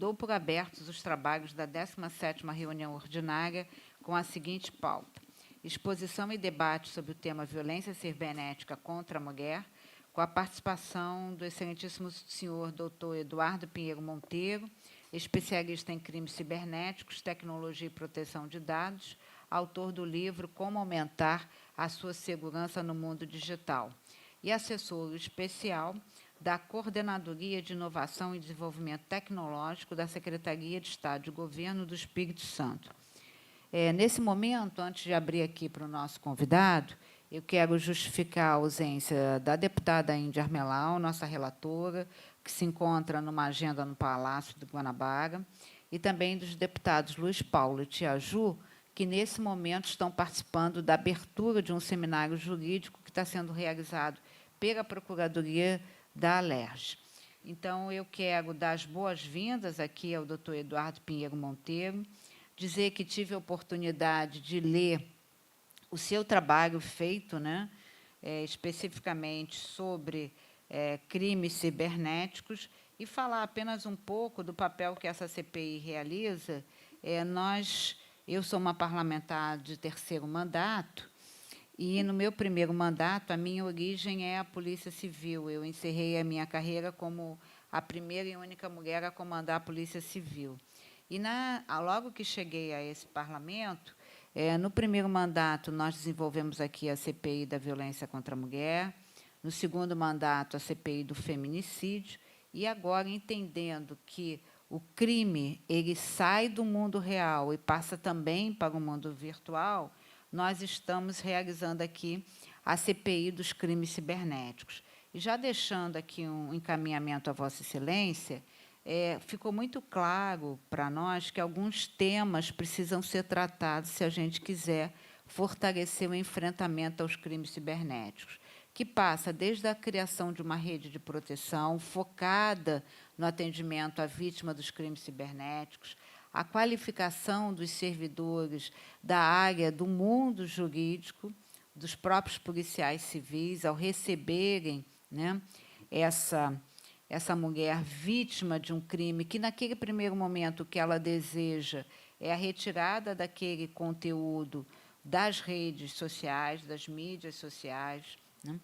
dou por abertos os trabalhos da 17ª reunião ordinária com a seguinte pauta: exposição e debate sobre o tema violência cibernética contra a mulher, com a participação do excelentíssimo senhor doutor Eduardo Pinheiro Monteiro, especialista em crimes cibernéticos, tecnologia e proteção de dados, autor do livro Como Aumentar a Sua Segurança no Mundo Digital, e assessor especial da Coordenadoria de Inovação e Desenvolvimento Tecnológico da Secretaria de Estado de Governo do Espírito Santo. Nesse momento, antes de abrir aqui para o nosso convidado, eu quero justificar a ausência da deputada Índia Armelau, nossa relatora, que se encontra numa agenda no Palácio do Guanabara, e também dos deputados Luiz Paulo e Tiaju, que, nesse momento, estão participando da abertura de um seminário jurídico que está sendo realizado pela Procuradoria da Alerj. Então, eu quero dar as boas-vindas aqui ao doutor Eduardo Pinheiro Monteiro, dizer que tive a oportunidade de ler o seu trabalho feito, né, especificamente sobre crimes cibernéticos, e falar apenas um pouco do papel que essa CPI realiza. Eu sou uma parlamentar de terceiro mandato, e, no meu primeiro mandato, a minha origem é a Polícia Civil. Eu encerrei a minha carreira como a primeira e única mulher a comandar a Polícia Civil. E, logo que cheguei a esse parlamento, no primeiro mandato, nós desenvolvemos aqui a CPI da violência contra a mulher, no segundo mandato, a CPI do feminicídio, e agora, entendendo que o crime ele sai do mundo real e passa também para o mundo virtual, nós estamos realizando aqui a CPI dos crimes cibernéticos. E já deixando aqui um encaminhamento à Vossa Excelência, ficou muito claro para nós que alguns temas precisam ser tratados se a gente quiser fortalecer o enfrentamento aos crimes cibernéticos, que passa desde a criação de uma rede de proteção focada no atendimento à vítima dos crimes cibernéticos, a qualificação dos servidores da área do mundo jurídico, dos próprios policiais civis, ao receberem, né, essa mulher vítima de um crime, que, naquele primeiro momento, o que ela deseja é a retirada daquele conteúdo das redes sociais, das mídias sociais, né?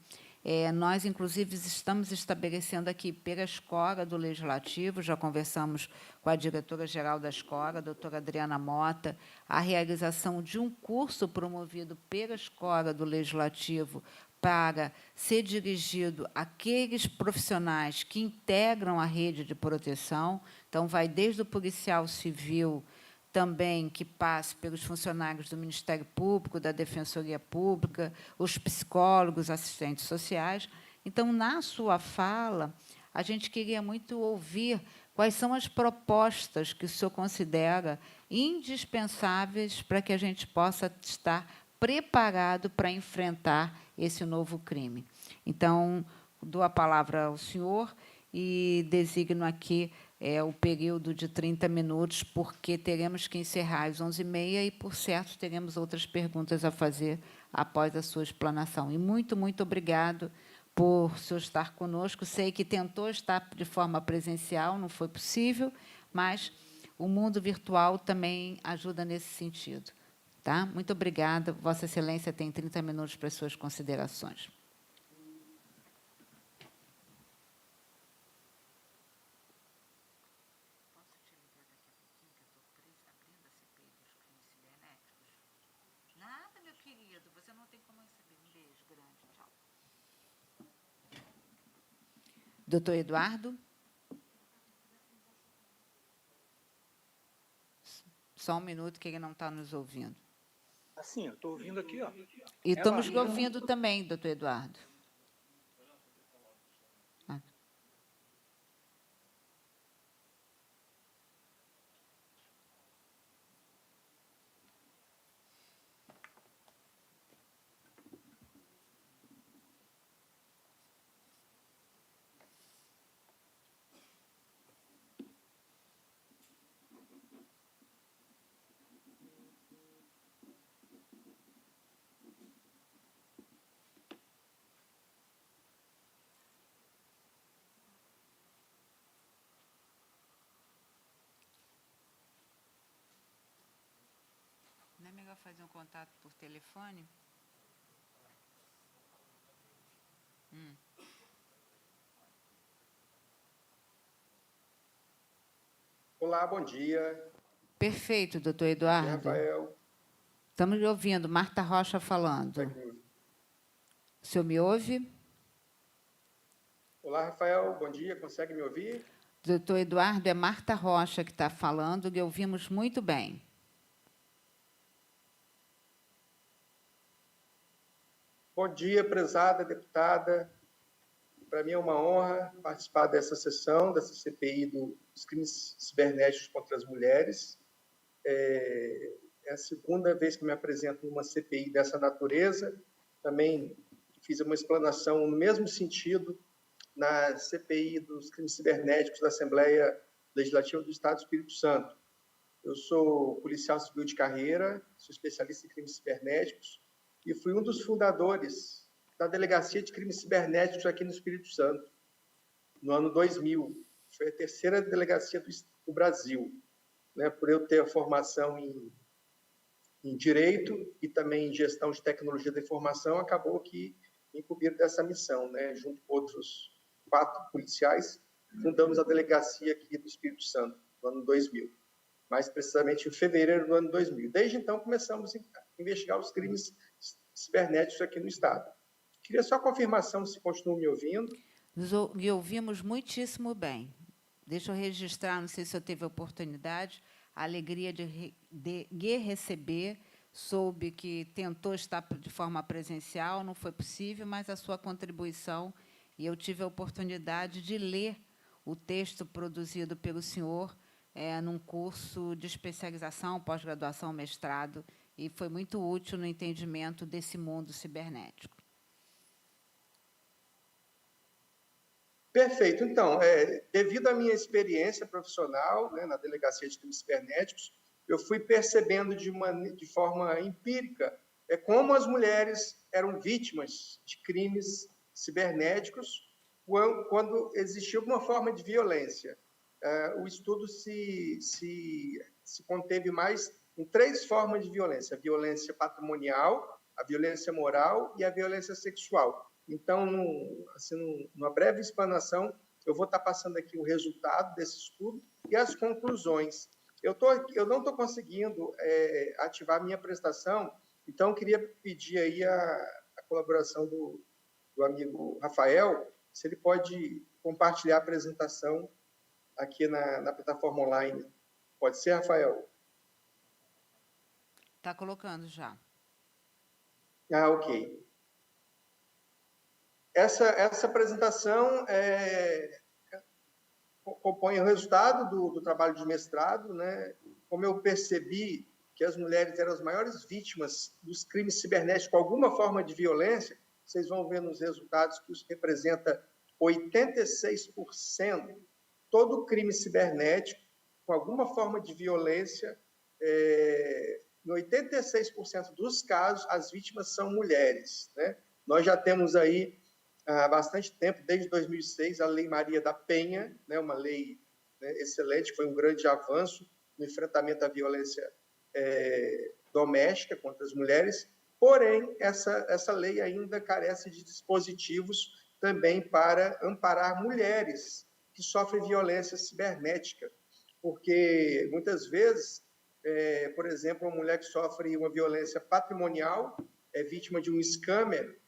Nós, inclusive, estamos estabelecendo aqui, pela Escola do Legislativo, já conversamos com a diretora-geral da Escola, a doutora Adriana Mota, a realização de um curso promovido pela Escola do Legislativo para ser dirigido àqueles profissionais que integram a rede de proteção. Então, vai desde o policial civil, também que passe pelos funcionários do Ministério Público, da Defensoria Pública, os psicólogos, assistentes sociais. Então, na sua fala, a gente queria muito ouvir quais são as propostas que o senhor considera indispensáveis para que a gente possa estar preparado para enfrentar esse novo crime. Então, dou a palavra ao senhor e designo aqui o período de 30 minutos, porque teremos que encerrar às 11h30 e, por certo, teremos outras perguntas a fazer após a sua explanação. E muito, muito obrigado por o senhor estar conosco. Sei que tentou estar de forma presencial, não foi possível, mas o mundo virtual também ajuda nesse sentido. Tá? Muito obrigada. Vossa Excelência tem 30 minutos para as suas considerações. Nada, meu querido. Você não tem como receber. Um beijo grande. Tchau. Doutor Eduardo? Só um minuto, que ele não está nos ouvindo. Assim, eu estou ouvindo aqui, ó. E estamos ouvindo também, doutor Eduardo. melhor fazer um contato por telefone? Olá, bom dia. Perfeito, doutor Bom dia, Eduardo. Rafael. Estamos lhe ouvindo. Marta Rocha falando. Consegue me ouvir? O senhor me ouve? Olá, Rafael, bom dia. Consegue me ouvir? Doutor Eduardo, é Marta Rocha que está falando, e ouvimos muito bem. Bom dia, prezada deputada. Para mim é uma honra participar dessa sessão, dessa CPI dos crimes cibernéticos contra as mulheres. É a segunda vez que me apresento numa CPI dessa natureza. Também fiz uma explanação no mesmo sentido na CPI dos crimes cibernéticos da Assembleia Legislativa do Estado do Espírito Santo. Eu sou policial civil de carreira, sou especialista em crimes cibernéticos e fui um dos fundadores da Delegacia de Crimes Cibernéticos aqui no Espírito Santo, no ano 2000. Foi a terceira delegacia do Brasil, né? Por eu ter a formação em Direito e também em Gestão de Tecnologia da Informação, acabou que me incumbiram dessa missão, né? Junto com outros 4 policiais, fundamos a delegacia aqui do Espírito Santo, no ano 2000. Mais precisamente em fevereiro do ano 2000. Desde então, começamos a investigar os crimes cibernéticos aqui no Estado. Queria só confirmação se continuam me ouvindo. Lhe ouvimos muitíssimo bem. Deixa eu registrar, não sei se eu teve a oportunidade, a alegria de lhe receber. Soube que tentou estar de forma presencial, não foi possível, mas a sua contribuição, e eu tive a oportunidade de ler o texto produzido pelo senhor num curso de especialização, pós-graduação, mestrado, e foi muito útil no entendimento desse mundo cibernético. Perfeito. Então, devido à minha experiência profissional, né, na Delegacia de Crimes Cibernéticos, eu fui percebendo de forma empírica como as mulheres eram vítimas de crimes cibernéticos quando existia alguma forma de violência. O estudo se conteve mais em 3 formas de violência: a violência patrimonial, a violência moral e a violência sexual. Então, numa breve explanação, eu vou estar passando aqui o resultado desse estudo e as conclusões. Eu não estou conseguindo ativar a minha apresentação, então eu queria pedir aí a colaboração do amigo Rafael, se ele pode compartilhar a apresentação aqui na plataforma online. Pode ser, Rafael? Está colocando já. Ok. Essa apresentação compõe o resultado do trabalho de mestrado, né? Como eu percebi que as mulheres eram as maiores vítimas dos crimes cibernéticos com alguma forma de violência, vocês vão ver nos resultados que isso representa 86%. Todo crime cibernético com alguma forma de violência, em 86% dos casos, as vítimas são mulheres, né? Nós já temos aí há bastante tempo, desde 2006, a Lei Maria da Penha, né, uma lei, né, excelente, foi um grande avanço no enfrentamento à violência doméstica contra as mulheres, porém, essa lei ainda carece de dispositivos também para amparar mulheres que sofrem violência cibernética, porque, muitas vezes, por exemplo, uma mulher que sofre uma violência patrimonial, é vítima de um scammer,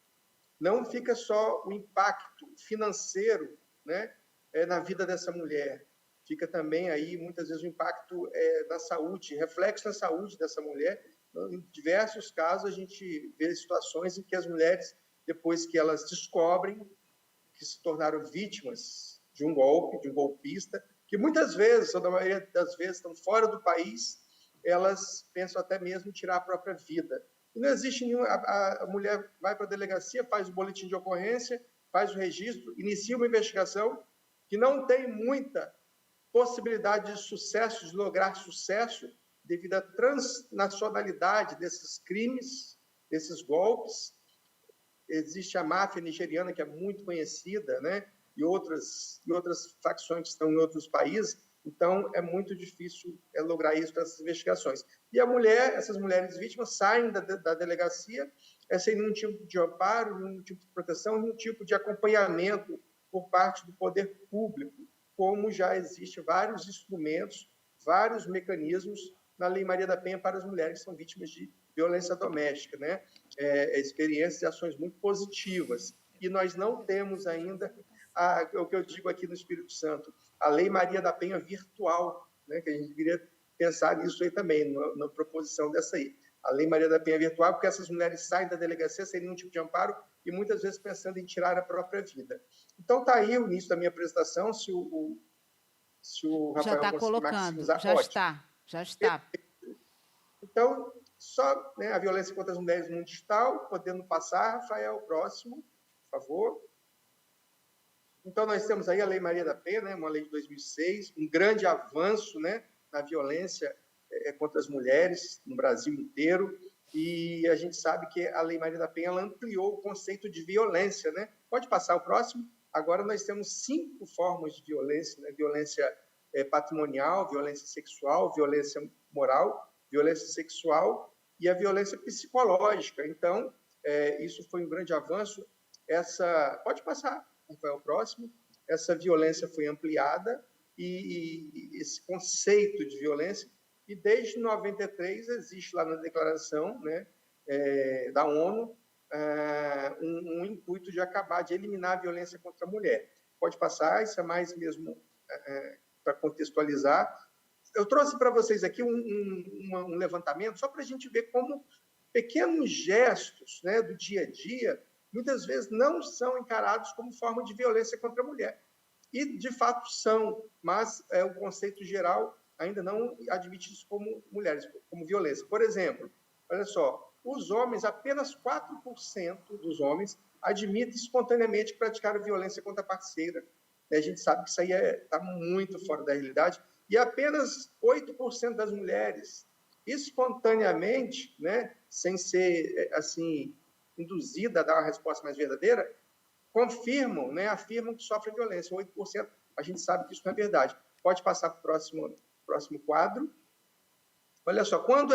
não fica só o impacto financeiro, né, na vida dessa mulher, fica também aí, muitas vezes, o impacto na saúde, reflexo na saúde dessa mulher. Em diversos casos, a gente vê situações em que as mulheres, depois que elas descobrem que se tornaram vítimas de um golpe, de um golpista, que muitas vezes, ou na maioria das vezes, estão fora do país, elas pensam até mesmo em tirar a própria vida. E não existe nenhum... A mulher vai para a delegacia, faz o boletim de ocorrência, faz o registro, inicia uma investigação que não tem muita possibilidade de sucesso, de lograr sucesso, devido à transnacionalidade desses crimes, desses golpes. Existe a máfia nigeriana, que é muito conhecida, né? E outras facções que estão em outros países, Então, é muito difícil lograr isso para essas investigações. E essas mulheres vítimas saem da delegacia sem nenhum tipo de amparo, nenhum tipo de proteção, nenhum tipo de acompanhamento por parte do poder público, como já existem vários instrumentos, vários mecanismos na Lei Maria da Penha para as mulheres que são vítimas de violência doméstica, né? Experiências e ações muito positivas. E nós não temos ainda o que eu digo aqui no Espírito Santo, a Lei Maria da Penha virtual, né? Que a gente deveria pensar nisso aí também, na proposição dessa aí. A Lei Maria da Penha virtual, porque essas mulheres saem da delegacia sem nenhum tipo de amparo e muitas vezes pensando em tirar a própria vida. Então, está aí o início da minha apresentação. Se o Já Rafael está conseguir colocando, maximizar, já ótimo. já está. Então, só a violência contra as mulheres no mundo digital, podendo passar, Rafael, próximo, por favor. Então, nós temos aí a Lei Maria da Penha, né, uma lei de 2006, um grande avanço, né, na violência contra as mulheres no Brasil inteiro, e a gente sabe que a Lei Maria da Penha ela ampliou o conceito de violência, né? Pode passar o próximo? Agora nós temos 5 formas de violência, né? Violência patrimonial, violência sexual, violência moral, violência sexual e a violência psicológica. Então, isso foi um grande avanço. Pode passar, Rafael, próximo. Essa violência foi ampliada e esse conceito de violência, e desde 93 existe lá na declaração, né, da ONU um intuito de acabar, de eliminar a violência contra a mulher. Pode passar, isso é mais mesmo para contextualizar. Eu trouxe para vocês aqui um levantamento só para a gente ver como pequenos gestos, né, do dia a dia muitas vezes não são encarados como forma de violência contra a mulher. E, de fato, são, mas o conceito geral ainda não admite isso como mulheres, como violência. Por exemplo, olha só, os homens, apenas 4% dos homens admitem espontaneamente praticar violência contra a parceira. A gente sabe que isso aí está muito fora da realidade. E apenas 8% das mulheres, espontaneamente, né, sem ser assim induzida a dar uma resposta mais verdadeira, confirmam, né, afirmam que sofrem violência. 8%, a gente sabe que isso não é verdade. Pode passar para o próximo quadro. Olha só, quando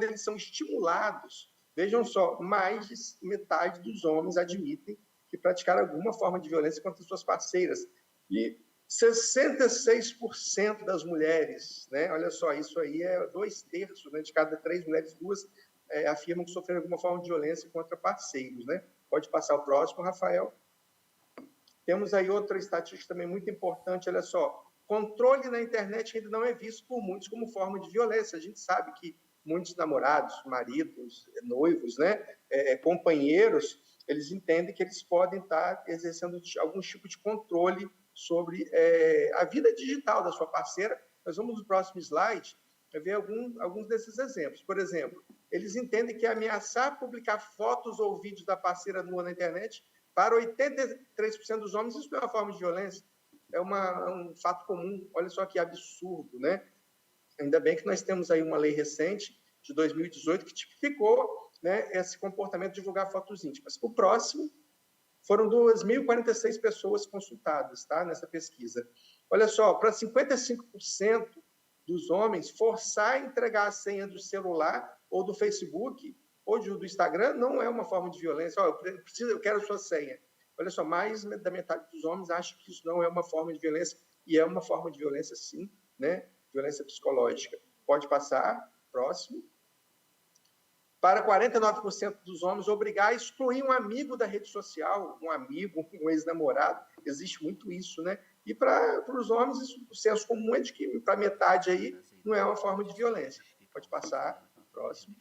eles são estimulados, vejam só, mais de metade dos homens admitem que praticaram alguma forma de violência contra suas parceiras. E 66% das mulheres, né, olha só, isso aí é 2/3, né, de cada 3 mulheres, 2 afirmam que sofreram alguma forma de violência contra parceiros, né? Pode passar o próximo, Rafael. Temos aí outra estatística também muito importante, olha só, controle na internet ainda não é visto por muitos como forma de violência. A gente sabe que muitos namorados, maridos, noivos, né, companheiros, eles entendem que eles podem estar exercendo algum tipo de controle sobre a vida digital da sua parceira. Nós vamos no próximo slide ver alguns desses exemplos. Por exemplo, eles entendem que ameaçar publicar fotos ou vídeos da parceira nua na internet, para 83% dos homens, isso não é uma forma de violência, é um fato comum. Olha só que absurdo, né? Ainda bem que nós temos aí uma lei recente, de 2018, que tipificou, né, esse comportamento de divulgar fotos íntimas. O próximo, foram 2.046 pessoas consultadas, tá, nessa pesquisa. Olha só, para 55% dos homens, forçar a entregar a senha do celular ou do Facebook ou do Instagram não é uma forma de violência. Eu quero a sua senha. Olha só, mais da metade dos homens acha que isso não é uma forma de violência, e é uma forma de violência, sim, né? Violência psicológica. Pode passar, próximo. Para 49% dos homens, obrigar a excluir um amigo da rede social, um amigo, um ex-namorado, existe muito isso, né? E para os homens, o senso comum é de que para metade aí não é uma forma de violência. Pode passar, próximo.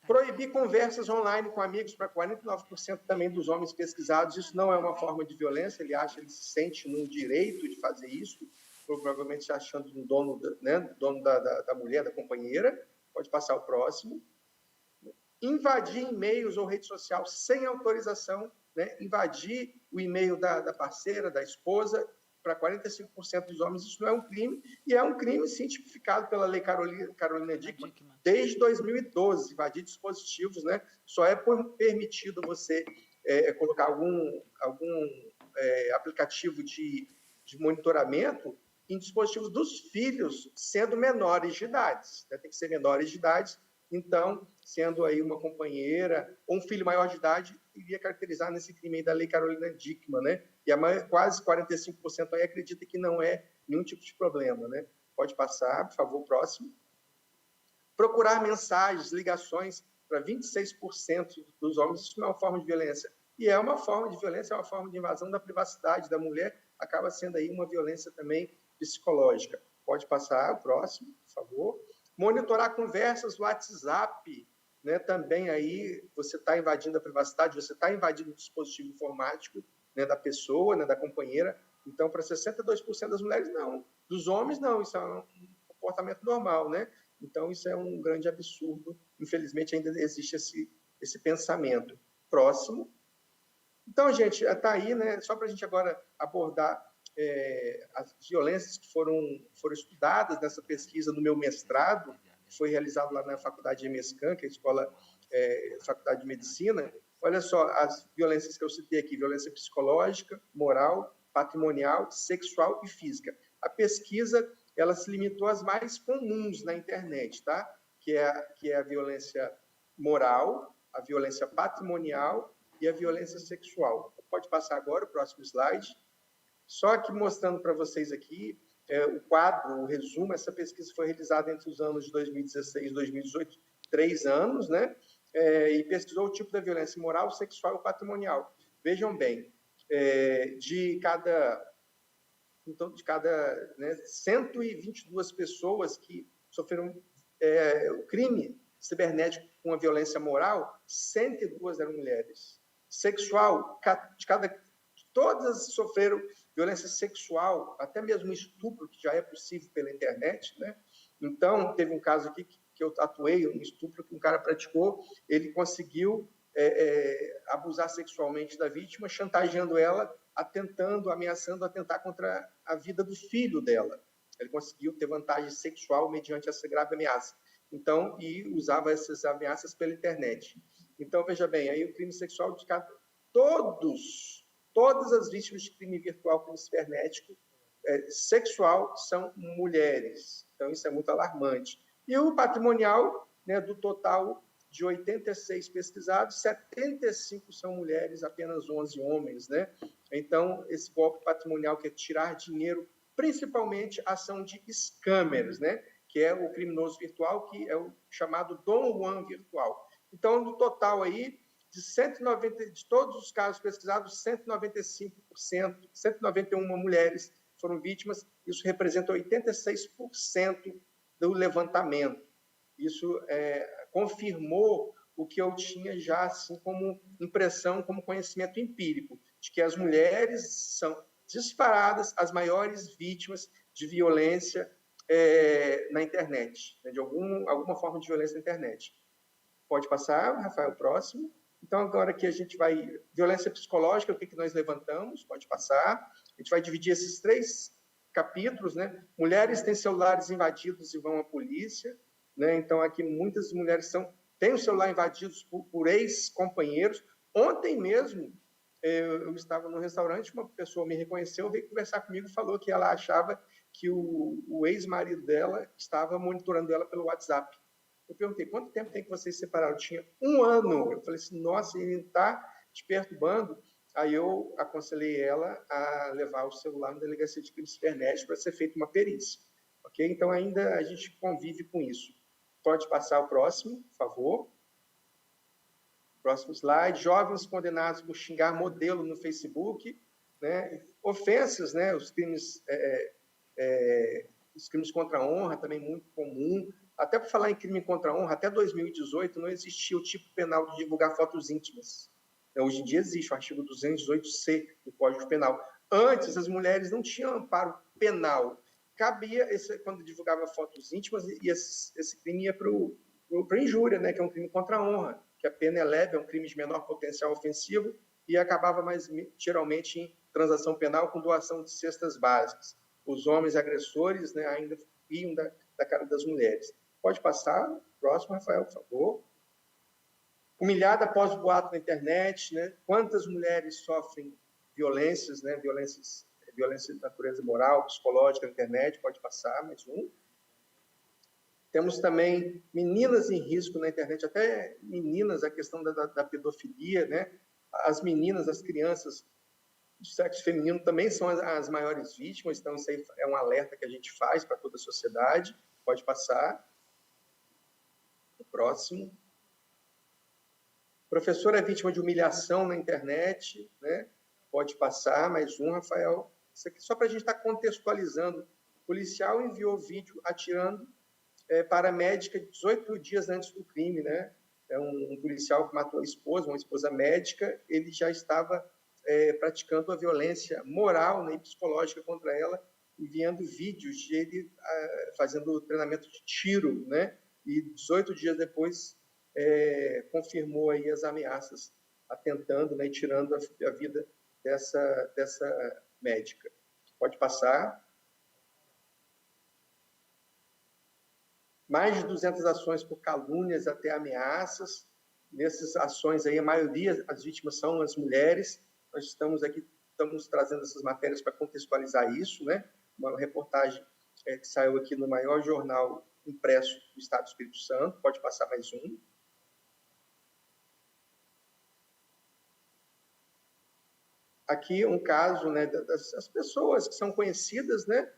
Proibir conversas online com amigos para 49% também dos homens pesquisados, isso não é uma forma de violência, ele se sente no direito de fazer isso, provavelmente se achando um dono, né, dono da mulher, da companheira. Pode passar o próximo. Invadir e-mails ou rede social sem autorização, né? Invadir o e-mail da parceira, da esposa, para 45% dos homens, isso não é um crime, e é um crime, sim, tipificado pela Lei Carolina Dickmann desde 2012, invadir dispositivos, né? Só é permitido você aplicativo de monitoramento em dispositivos dos filhos, sendo menores de idade, né? Tem que ser menores de idade. Então, sendo aí uma companheira ou um filho maior de idade, iria caracterizar nesse crime aí da Lei Carolina Dickmann, né? E quase 45% aí acredita que não é nenhum tipo de problema, né? Pode passar, por favor, próximo. Procurar mensagens, ligações para 26% dos homens, isso não é uma forma de violência. E é uma forma de violência, é uma forma de invasão da privacidade da mulher, acaba sendo aí uma violência também psicológica. Pode passar, o próximo, por favor. Monitorar conversas do WhatsApp, né? Também aí você está invadindo a privacidade, você está invadindo o dispositivo informático, né, da pessoa, né, da companheira. Então, para 62% das mulheres, não. Dos homens, não. Isso é um comportamento normal, né? Então, isso é um grande absurdo. Infelizmente, ainda existe esse pensamento. Próximo. Então, gente, está aí, né? Só para a gente agora abordar as violências que foram estudadas nessa pesquisa no meu mestrado, que foi realizado lá na Faculdade de Mescan, que é a escola, Faculdade de Medicina. Olha só as violências que eu citei aqui: violência psicológica, moral, patrimonial, sexual e física. A pesquisa ela se limitou às mais comuns na internet, tá? Que é a violência moral, a violência patrimonial e a violência sexual. Pode passar agora o próximo slide. Só que mostrando para vocês aqui o quadro, o resumo. Essa pesquisa foi realizada entre os anos de 2016 e 2018, 3 anos, né? E pesquisou o tipo da violência moral, sexual e patrimonial. Vejam bem, de cada 122 pessoas que sofreram o crime cibernético com a violência moral, 102 eram mulheres. Sexual, todas sofreram violência sexual, até mesmo estupro, que já é possível pela internet, né? Então, teve um caso aqui que eu atuei, um estupro que um cara praticou, ele conseguiu abusar sexualmente da vítima, chantageando ela, ameaçando atentar contra a vida do filho dela. Ele conseguiu ter vantagem sexual mediante essa grave ameaça. Então, e usava essas ameaças pela internet. Então, veja bem, aí o crime sexual de todas as vítimas de crime virtual, crime cibernético, sexual, são mulheres. Então, isso é muito alarmante. E o patrimonial, né, do total de 86 pesquisados, 75 são mulheres, apenas 11 homens, né? Então, esse golpe patrimonial, que é tirar dinheiro, principalmente ação de scammers, né? Que é o criminoso virtual, que é o chamado Don Juan virtual. Então, no total aí, de todos os casos pesquisados, 195%, 191 mulheres foram vítimas. Isso representa 86% do levantamento. Isso confirmou o que eu tinha já assim como impressão, como conhecimento empírico, de que as mulheres são disparadas as maiores vítimas de violência na internet, né, de alguma forma de violência na internet. Pode passar, Rafael, próximo. Então, agora aqui a gente vai... Violência psicológica, o que nós levantamos? Pode passar. A gente vai dividir esses 3 capítulos, né? Mulheres têm celulares invadidos e vão à polícia, né? Então, aqui muitas mulheres têm o celular invadido por ex-companheiros. Ontem mesmo, eu estava no restaurante, uma pessoa me reconheceu, veio conversar comigo e falou que ela achava que o ex-marido dela estava monitorando ela pelo WhatsApp. Eu perguntei, quanto tempo tem que vocês se separaram? Tinha 1 ano. Eu falei assim, nossa, ele está te perturbando. Aí eu aconselhei ela a levar o celular na delegacia de crime cibernético para ser feita uma perícia. Ok? Então, ainda a gente convive com isso. Pode passar o próximo, por favor. Próximo slide. Jovens condenados por xingar modelo no Facebook, né? Ofensas, né? Os crimes contra a honra, também muito comum. Até por falar em crime contra a honra, até 2018 não existia o tipo penal de divulgar fotos íntimas. Hoje em dia existe o artigo 218C do Código Penal. Antes, as mulheres não tinham amparo penal. Cabia, quando divulgava fotos íntimas, e esse crime ia para injúria, né, que é um crime contra a honra, que a pena é leve, é um crime de menor potencial ofensivo, e acabava geralmente em transação penal com doação de cestas básicas. Os homens agressores, né, ainda riam da cara das mulheres. Pode passar. Próximo, Rafael, por favor. Humilhada após o boato na internet, né? Quantas mulheres sofrem violências, né? Violências violência de natureza moral, psicológica na internet, pode passar, mais um. Temos também meninas em risco na internet, até meninas, a questão da pedofilia, né? As meninas, as crianças do sexo feminino também são as maiores vítimas, então isso aí é um alerta que a gente faz para toda a sociedade. Pode passar. O próximo. Professora é vítima de humilhação na internet, né? Pode passar, mais um, Rafael. Isso aqui só para a gente estar contextualizando. O policial enviou vídeo atirando para a médica 18 dias antes do crime, né? É um policial que matou a esposa, uma esposa médica, ele já estava praticando a violência moral, né, e psicológica contra ela, enviando vídeos de ele fazendo treinamento de tiro, né? E 18 dias depois confirmou aí as ameaças, atentando, né, e tirando a vida dessa médica. Pode passar. Mais de 200 ações por calúnias até ameaças. Nessas ações aí, a maioria, as vítimas são as mulheres. Nós estamos trazendo essas matérias para contextualizar isso, né? Uma reportagem que saiu aqui no maior jornal impresso do Estado do Espírito Santo. Pode passar mais um. Aqui um caso, né, das pessoas que são conhecidas, né?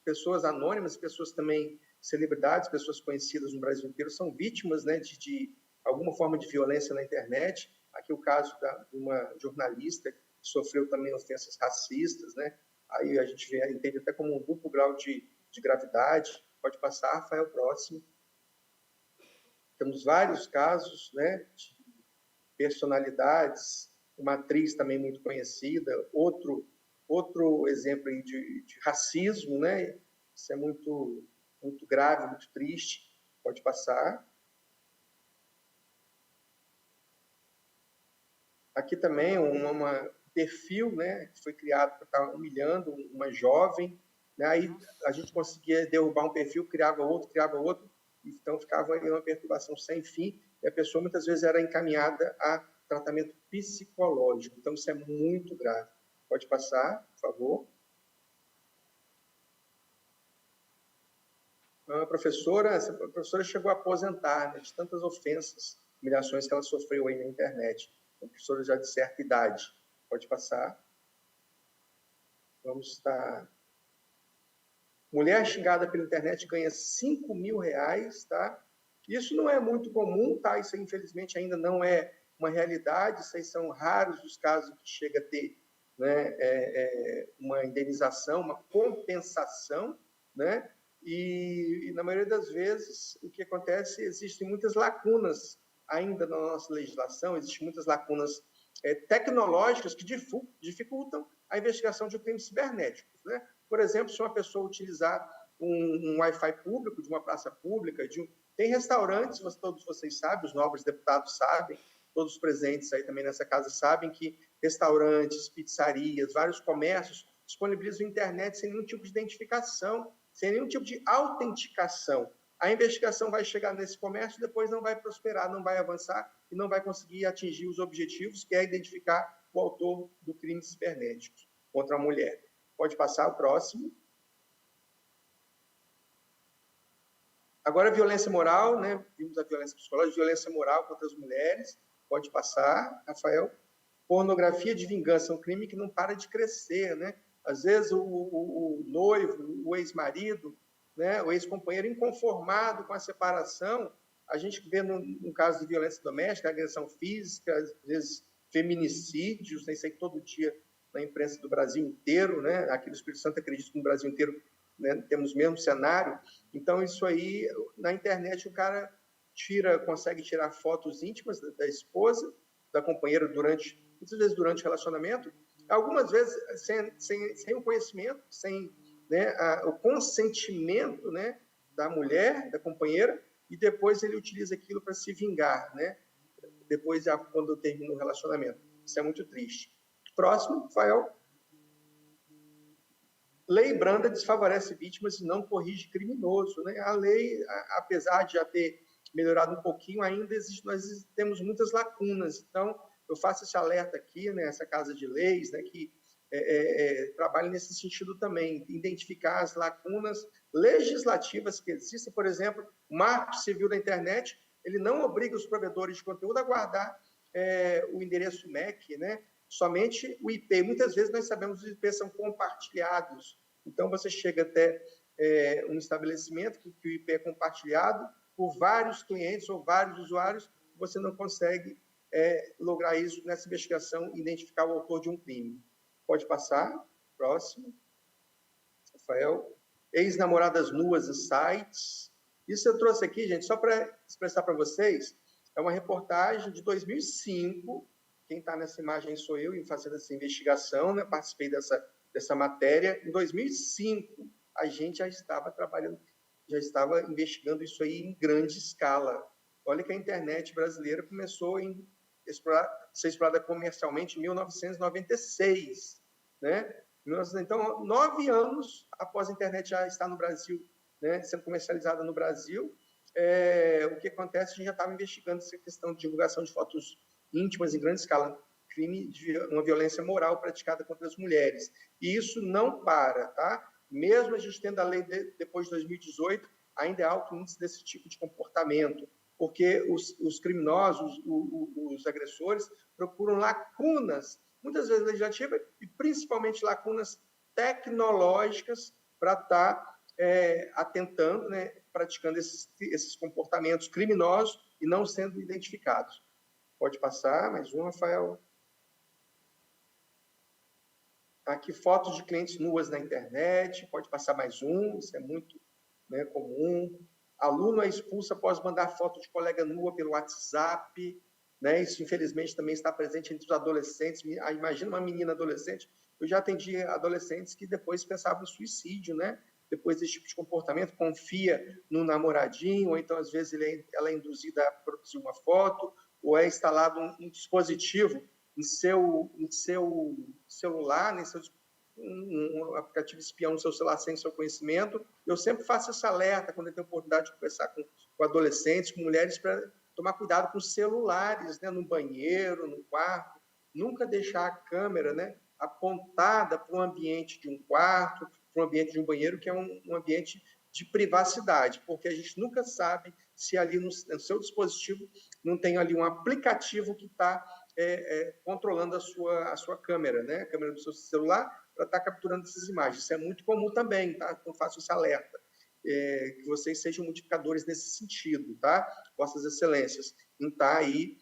Pessoas anônimas, pessoas também celebridades, pessoas conhecidas no Brasil inteiro, são vítimas, né, de alguma forma de violência na internet. Aqui o caso de uma jornalista que sofreu também ofensas racistas, né? Aí a gente entende até como um duplo grau de gravidade. Pode passar, Rafael, próximo. Temos vários casos, né, de personalidades, uma atriz também muito conhecida, outro exemplo aí de racismo, né? Isso é muito, muito grave, muito triste. Pode passar. Aqui também um perfil, né, que foi criado para estar humilhando uma jovem, né? Aí a gente conseguia derrubar um perfil, criava outro, então ficava aí uma perturbação sem fim, e a pessoa muitas vezes era encaminhada a tratamento psicológico. Então isso é muito grave. Pode passar, por favor. Essa professora chegou a aposentar, né, de tantas ofensas, humilhações que ela sofreu aí na internet. Uma professora já de certa idade. Pode passar. Vamos estar... Mulher xingada pela internet ganha R$5.000, tá? Isso não é muito comum, tá? Isso, infelizmente, ainda não é uma realidade. Isso aí são raros os casos que chega a ter, né, uma indenização, uma compensação, né? E, na maioria das vezes, o que acontece, existem muitas lacunas ainda na nossa legislação, existem muitas lacunas tecnológicas que dificultam a investigação de crimes cibernéticos, né? Por exemplo, se uma pessoa utilizar um Wi-Fi público, de uma praça pública, tem restaurantes, todos vocês sabem, os nobres deputados sabem, todos os presentes aí também nessa casa sabem que restaurantes, pizzarias, vários comércios disponibilizam internet sem nenhum tipo de identificação, sem nenhum tipo de autenticação. A investigação vai chegar nesse comércio, depois não vai prosperar, não vai avançar e não vai conseguir atingir os objetivos, que é identificar o autor do crime cibernético contra a mulher. Pode passar o próximo. Agora, violência moral, né? Vimos a violência psicológica, violência moral contra as mulheres. Pode passar, Rafael. Pornografia de vingança, um crime que não para de crescer, né? Às vezes o noivo, o ex-marido, né, o ex-companheiro inconformado com a separação, a gente vê no caso de violência doméstica, agressão física, às vezes feminicídios, né, isso aí todo dia na imprensa do Brasil inteiro, né? Aqui no Espírito Santo, acredito que no Brasil inteiro, né, temos o mesmo cenário. Então, isso aí, na internet, o cara consegue tirar fotos íntimas da esposa, da companheira, muitas vezes durante o relacionamento, algumas vezes sem o conhecimento, sem, né, o consentimento, né, da mulher, da companheira, e depois ele utiliza aquilo para se vingar, né? Depois, quando termina o relacionamento. Isso é muito triste. Próximo, Rafael. Lei branda desfavorece vítimas e não corrige criminoso, né? A lei, apesar de já ter melhorado um pouquinho, ainda existe, nós temos muitas lacunas. Então, eu faço esse alerta aqui, né, essa Casa de Leis, né, que trabalha nesse sentido também, identificar as lacunas legislativas que existem. Por exemplo, o Marco Civil da Internet, ele não obriga os provedores de conteúdo a guardar o endereço MAC, né? Somente o IP. Muitas vezes nós sabemos que os IPs são compartilhados. Então, você chega até um estabelecimento que o IP é compartilhado por vários clientes ou vários usuários, você não consegue lograr isso nessa investigação, identificar o autor de um crime. Pode passar. Próximo. Rafael. Ex-namoradas nuas em sites. Isso eu trouxe aqui, gente, só para expressar para vocês. É uma reportagem de 2005. Quem está nessa imagem sou eu, fazendo essa investigação, né? Participei dessa matéria. Em 2005, a gente já estava trabalhando, já estava investigando isso aí em grande escala. Olha que a internet brasileira começou a ser explorada comercialmente em 1996, né? Então, 9 anos após a internet já estar no Brasil, né, sendo comercializada no Brasil, o que acontece? A gente já estava investigando essa questão de divulgação de fotos íntimas em grande escala, crime de uma violência moral praticada contra as mulheres. E isso não para, tá? Mesmo a gente tendo a lei depois de 2018, ainda é alto índice desse tipo de comportamento, porque os criminosos, os agressores, procuram lacunas, muitas vezes legislativas, e principalmente lacunas tecnológicas para estar atentando, né, praticando esses comportamentos criminosos e não sendo identificados. Pode passar, mais um, Rafael. Aqui, fotos de clientes nuas na internet. Pode passar mais um, isso é muito, né, comum. Aluno é expulso após mandar foto de colega nua pelo WhatsApp. Né? Isso, infelizmente, também está presente entre os adolescentes. Imagina uma menina adolescente. Eu já atendi adolescentes que depois pensavam em suicídio, né? Depois desse tipo de comportamento, confia no namoradinho, ou então, às vezes, ela é induzida a produzir uma foto, ou é instalado um dispositivo em seu celular, um aplicativo espião no seu celular sem seu conhecimento. Eu sempre faço esse alerta quando eu tenho a oportunidade de conversar com adolescentes, com mulheres, para tomar cuidado com os celulares, né, no banheiro, no quarto. Nunca deixar a câmera, né, apontada para um ambiente de um quarto, para um ambiente de um banheiro, que é um ambiente de privacidade, porque a gente nunca sabe se ali no seu dispositivo não tem ali um aplicativo que está controlando a sua câmera, né? A câmera do seu celular, para estar capturando essas imagens. Isso é muito comum também, tá? Então, faço esse alerta. Que vocês sejam multiplicadores nesse sentido, tá? Vossas excelências, em estar aí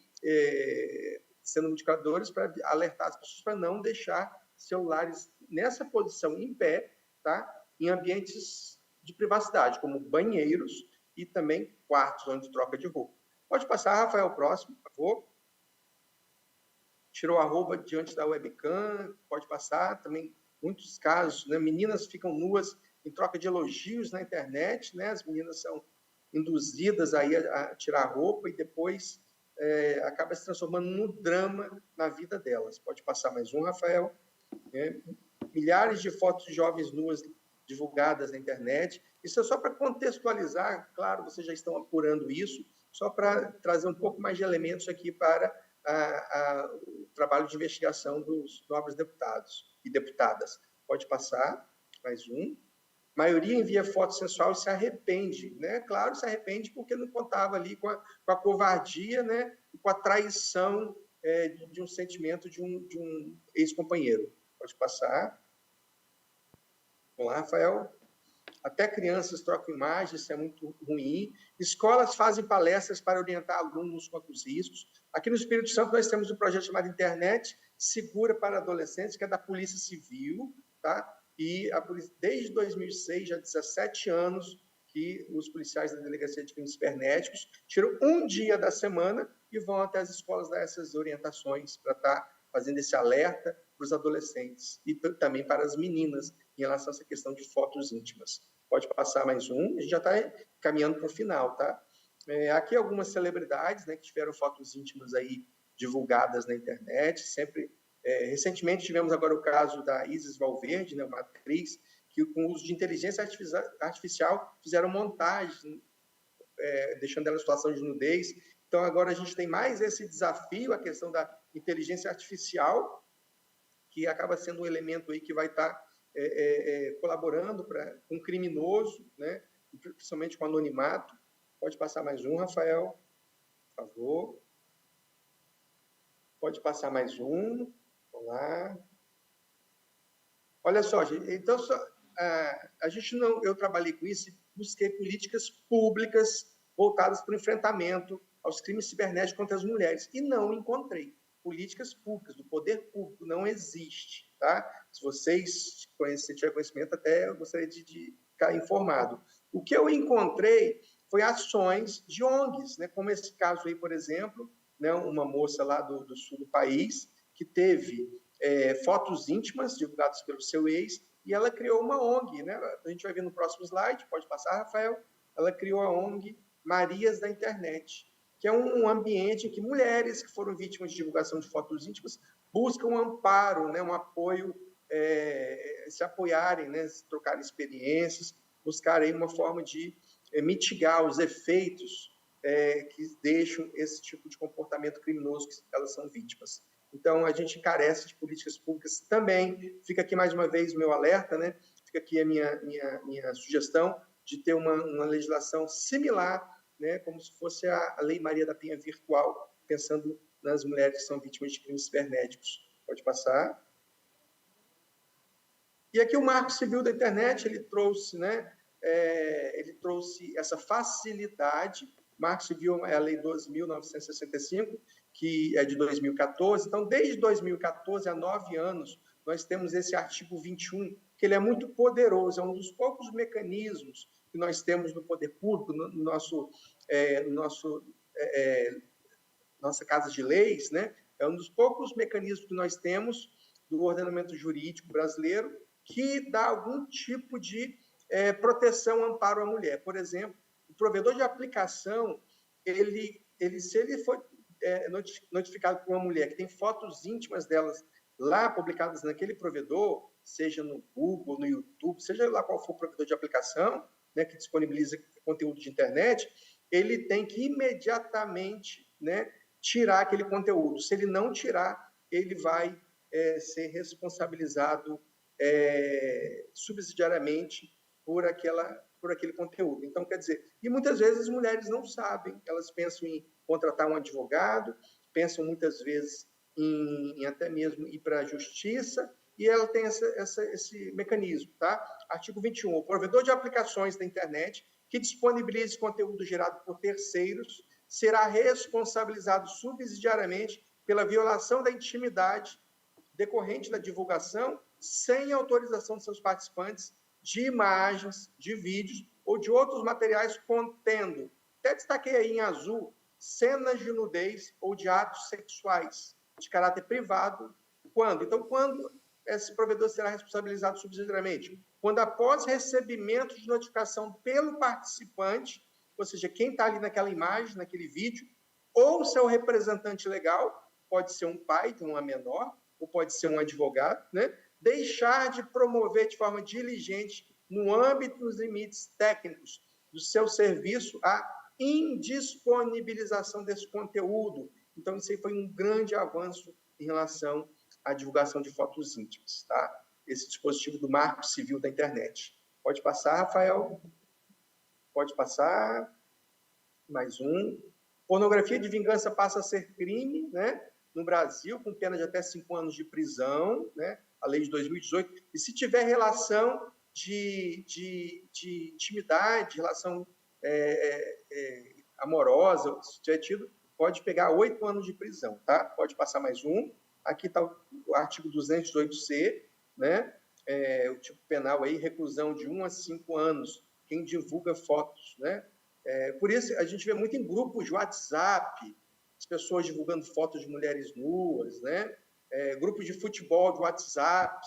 sendo multiplicadores para alertar as pessoas para não deixar celulares nessa posição em pé, tá? Em ambientes de privacidade, como banheiros e também quartos onde troca de roupa. Pode passar, Rafael, próximo, por favor. Tirou a roupa diante da webcam, pode passar. Também, muitos casos, né, meninas ficam nuas em troca de elogios na internet, né? As meninas são induzidas aí a tirar a roupa e depois acaba se transformando num drama na vida delas. Pode passar mais um, Rafael. Milhares de fotos de jovens nuas divulgadas na internet. Isso é só para contextualizar, claro, vocês já estão apurando isso, só para trazer um pouco mais de elementos aqui para o trabalho de investigação dos nobres deputados e deputadas. Pode passar, mais um. A maioria envia foto sensual e se arrepende, né? Claro, se arrepende porque não contava ali com a covardia, né? E com a traição de um sentimento de um ex-companheiro. Pode passar. Vamos lá, Rafael. Até crianças trocam imagens, isso é muito ruim. Escolas fazem palestras para orientar alunos contra os riscos. Aqui no Espírito Santo nós temos um projeto chamado Internet Segura para Adolescentes, que é da Polícia Civil, tá? E a polícia, desde 2006, já há 17 anos, que os policiais da Delegacia de Crimes Cibernéticos tiram um dia da semana e vão até as escolas dar essas orientações para estar fazendo esse alerta para os adolescentes e também para as meninas em relação a essa questão de fotos íntimas. Pode passar mais um, a gente já está caminhando para o final, tá? Aqui algumas celebridades, né, que tiveram fotos íntimas aí divulgadas na internet, sempre. Recentemente tivemos agora o caso da Isis Valverde, né, uma atriz, que com o uso de inteligência artificial fizeram montagem, deixando ela em situação de nudez, Então, agora a gente tem mais esse desafio, a questão da inteligência artificial, que acaba sendo um elemento aí que vai estar colaborando com um criminoso, né? Principalmente com anonimato. Pode passar mais um, Rafael, por favor. Pode passar mais um. Vamos lá. Olha só, gente, então a gente não, eu trabalhei com isso e busquei políticas públicas voltadas para o enfrentamento aos crimes cibernéticos contra as mulheres e não encontrei políticas públicas do poder público, não existe, tá? Se vocês tiverem conhecimento, até eu gostaria de ficar informado. O que eu encontrei foi ações de ONGs, né? Como esse caso aí, por exemplo, né? Uma moça lá do sul do país que teve fotos íntimas divulgadas pelo seu ex, e ela criou uma ONG, né? A gente vai ver no próximo slide, pode passar, Rafael. Ela criou a ONG Marias da Internet, que é um ambiente em que mulheres que foram vítimas de divulgação de fotos íntimas buscam um amparo, né? Um apoio, se apoiarem, né? Trocarem experiências, buscarem uma forma de mitigar os efeitos que deixam esse tipo de comportamento criminoso que elas são vítimas. Então, a gente carece de políticas públicas também. Fica aqui, mais uma vez, o meu alerta, né? Fica aqui a minha sugestão de ter uma legislação similar, né? Como se fosse a Lei Maria da Penha virtual, pensando nas mulheres que são vítimas de crimes cibernéticos. Pode passar. E aqui o Marco Civil da Internet, ele trouxe, né? Ele trouxe essa facilidade. Marco Civil é a Lei 12.965, que é de 2014. Então, desde 2014, há 9 anos, nós temos esse artigo 21, que ele é muito poderoso, é um dos poucos mecanismos que nós temos no poder público, nossa Casa de Leis, né? É um dos poucos mecanismos que nós temos do ordenamento jurídico brasileiro que dá algum tipo de proteção, amparo à mulher. Por exemplo, o provedor de aplicação, se ele for notificado por uma mulher que tem fotos íntimas delas lá publicadas naquele provedor, seja no Google, no YouTube, seja lá qual for o provedor de aplicação, né, que disponibiliza conteúdo de internet, ele tem que imediatamente, né, tirar aquele conteúdo. Se ele não tirar, ele vai ser responsabilizado subsidiariamente por aquele conteúdo. Então, quer dizer, e muitas vezes as mulheres não sabem, elas pensam em contratar um advogado, pensam muitas vezes em até mesmo ir para a justiça, e ela tem esse mecanismo, tá? Artigo 21, o provedor de aplicações da internet que disponibilize conteúdo gerado por terceiros será responsabilizado subsidiariamente pela violação da intimidade decorrente da divulgação sem autorização de seus participantes de imagens, de vídeos ou de outros materiais contendo, até destaquei aí em azul, cenas de nudez ou de atos sexuais de caráter privado. Quando? Então, quando esse provedor será responsabilizado subsidiariamente? Quando, após recebimento de notificação pelo participante, ou seja, quem está ali naquela imagem, naquele vídeo, ou seu representante legal, pode ser um pai de uma menor, ou pode ser um advogado, né? Deixar de promover de forma diligente, no âmbito dos limites técnicos do seu serviço, a indisponibilização desse conteúdo. Então, isso aí foi um grande avanço em relação à divulgação de fotos íntimas, tá? Esse dispositivo do Marco Civil da Internet. Pode passar, Rafael? Pode passar. Mais um. Pornografia de vingança passa a ser crime, né? No Brasil, com pena de até 5 anos de prisão, né? A lei de 2018. E se tiver relação de intimidade, relação amorosa, se tiver tido, pode pegar 8 anos de prisão, tá? Pode passar mais um. Aqui está o artigo 218C, né? O tipo penal aí, reclusão de 1 a 5 anos, quem divulga fotos, né? Por isso, a gente vê muito em grupos de WhatsApp, as pessoas divulgando fotos de mulheres nuas, né? Grupos de futebol de WhatsApp,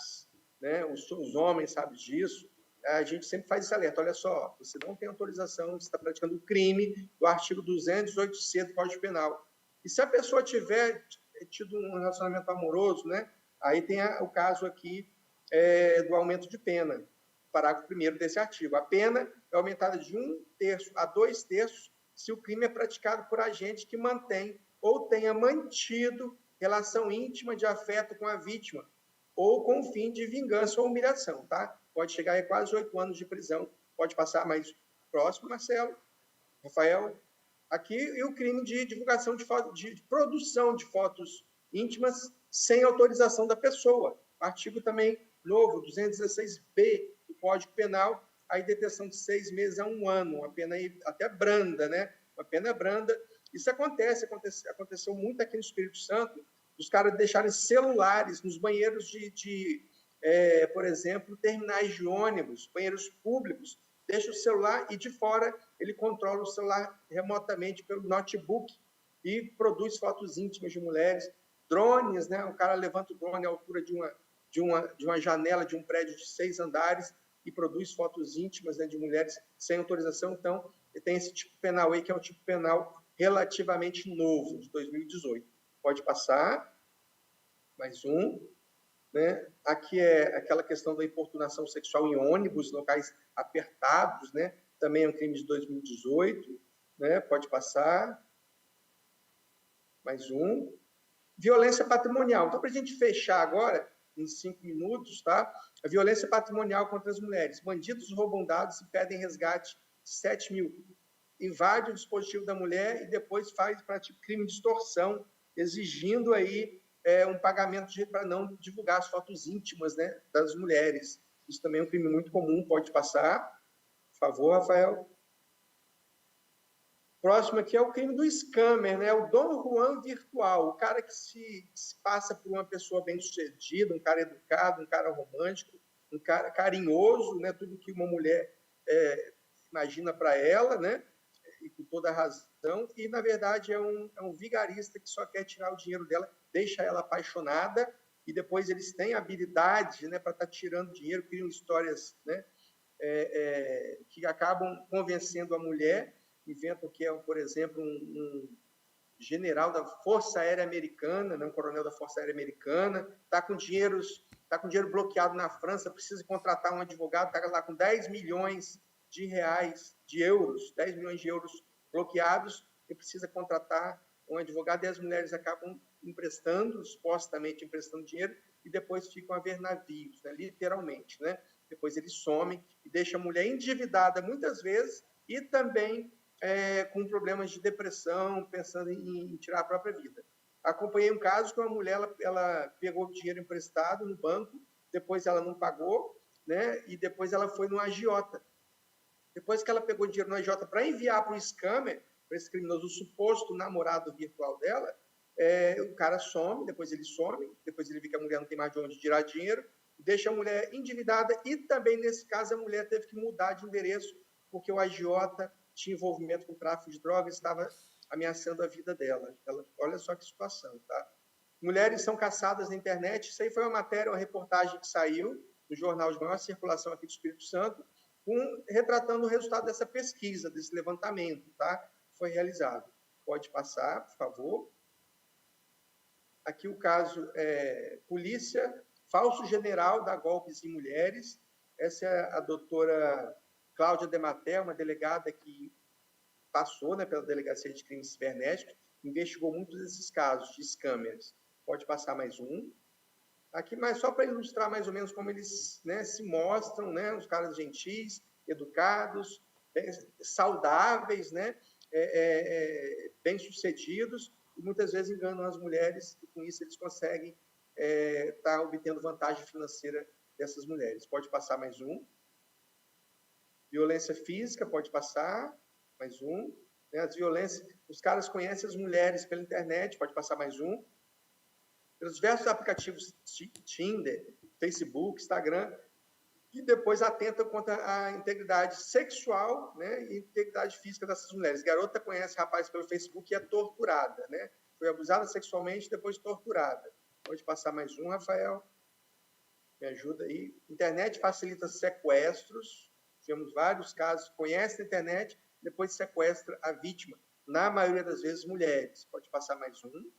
né? Os homens sabem disso. A gente sempre faz esse alerta. Olha só, você não tem autorização, você está praticando o crime do artigo 218C do Código Penal. E se a pessoa tiver tido um relacionamento amoroso, né? Aí tem o caso aqui do aumento de pena, parágrafo 1º desse artigo. A pena é aumentada de 1/3 a 2/3 se o crime é praticado por agente que mantém ou tenha mantido relação íntima de afeto com a vítima, ou com fim de vingança ou humilhação, tá? Pode chegar a quase 8 anos de prisão. Pode passar mais próximo, Marcelo, Rafael. Aqui, e o crime de divulgação de fotos, de produção de fotos íntimas sem autorização da pessoa. Artigo também novo, 216b do Código Penal, aí detenção de 6 meses a 1 ano, uma pena aí até branda, né? Uma pena branda. Isso aconteceu muito aqui no Espírito Santo, os caras deixarem celulares nos banheiros por exemplo, terminais de ônibus, banheiros públicos, deixa o celular e de fora ele controla o celular remotamente pelo notebook e produz fotos íntimas de mulheres. Drones, né? O cara levanta o drone à altura de uma janela de um prédio de 6 andares e produz fotos íntimas, né, de mulheres sem autorização. Então, tem esse tipo penal aí, que é um tipo penal relativamente novo, de 2018. Pode passar. Mais um. Né? Aqui é aquela questão da importunação sexual em ônibus, locais apertados, né? Também é um crime de 2018. Né? Pode passar. Mais um. Violência patrimonial. Então, para a gente fechar agora, em 5 minutos, tá? A violência patrimonial contra as mulheres. Bandidos roubam dados e pedem resgate de 7 mil. Invade o dispositivo da mulher e depois pratica crime de extorsão, exigindo aí um pagamento para não divulgar as fotos íntimas, né, das mulheres. Isso também é um crime muito comum, pode passar. Por favor, Rafael. Próximo aqui é o crime do scammer, né? O Dom Juan virtual, o cara que se passa por uma pessoa bem-sucedida, um cara educado, um cara romântico, um cara carinhoso, né? Tudo que uma mulher imagina para ela, né? E com toda a razão. E, na verdade, é um vigarista que só quer tirar o dinheiro dela, deixa ela apaixonada, e depois eles têm habilidade, né, para estar tirando dinheiro, criam histórias, né, que acabam convencendo a mulher, inventam que é, por exemplo, um general da Força Aérea Americana, né, um coronel da Força Aérea Americana, está com dinheiro bloqueado na França, precisa contratar um advogado, está lá com 10 milhões de reais, de euros, 10 milhões de euros bloqueados, e precisa contratar um advogado, e as mulheres acabam supostamente emprestando dinheiro, e depois ficam a ver navios, né, literalmente, né? Depois eles somem e deixam a mulher endividada muitas vezes, e também com problemas de depressão, pensando em tirar a própria vida. Acompanhei um caso que uma mulher ela pegou dinheiro emprestado no banco, depois ela não pagou, né? E depois ela foi no agiota. Depois que ela pegou dinheiro no agiota para enviar para o scammer, para esse criminoso, o suposto namorado virtual dela, o cara some, depois ele vê que a mulher não tem mais de onde tirar dinheiro, deixa a mulher endividada, e também, nesse caso, a mulher teve que mudar de endereço, porque o agiota tinha envolvimento com tráfico de drogas, estava ameaçando a vida dela. Olha só que situação, tá? Mulheres são caçadas na internet. Isso aí foi uma reportagem que saiu no jornal de maior circulação aqui do Espírito Santo, retratando o resultado dessa pesquisa, desse levantamento, tá? Foi realizado. Pode passar, por favor. Aqui o caso polícia, falso general dá golpes em mulheres. Essa é a doutora Cláudia Dematé, uma delegada que passou, né, pela Delegacia de Crimes Cibernéticos, investigou muitos desses casos de scammers. Pode passar mais um. Aqui, mas só para ilustrar mais ou menos como eles, né, se mostram, né, os caras gentis, educados, saudáveis, né, bem-sucedidos, e muitas vezes enganam as mulheres, e com isso eles conseguem estar obtendo vantagem financeira dessas mulheres. Pode passar mais um. Violência física, pode passar, mais um. As violências, os caras conhecem as mulheres pela internet, pode passar mais um. Pelos diversos aplicativos Tinder, Facebook, Instagram, e depois atentam contra a integridade sexual, né, e integridade física dessas mulheres. Garota conhece rapaz pelo Facebook e é torturada, né? Foi abusada sexualmente, depois torturada. Pode passar mais um, Rafael. Me ajuda aí. Internet facilita sequestros. Tivemos vários casos. Conhece a internet, depois sequestra a vítima. Na maioria das vezes, mulheres. Pode passar mais um.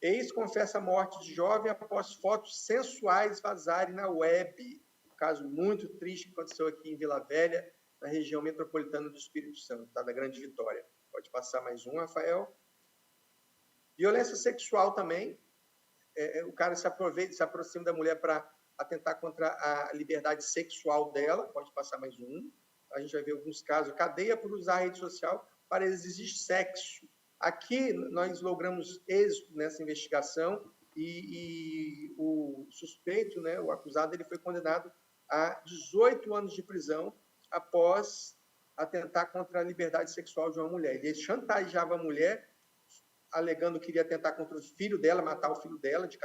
Ex confessa a morte de jovem após fotos sensuais vazarem na web. Um caso muito triste que aconteceu aqui em Vila Velha. na região metropolitana do Espírito Santo, tá? Da Grande Vitória. Pode passar mais um, Rafael. Violência sexual também. O cara se aproxima da mulher para atentar contra a liberdade sexual dela. Pode passar mais um. A gente vai ver alguns casos. Cadeia por usar a rede social para exigir sexo. Aqui nós logramos êxito nessa investigação e o suspeito, né, o acusado, ele foi condenado a 18 anos de prisão após atentar contra a liberdade sexual de uma mulher. Ele chantageava a mulher, alegando que iria atentar contra o filho dela, matar o filho dela, de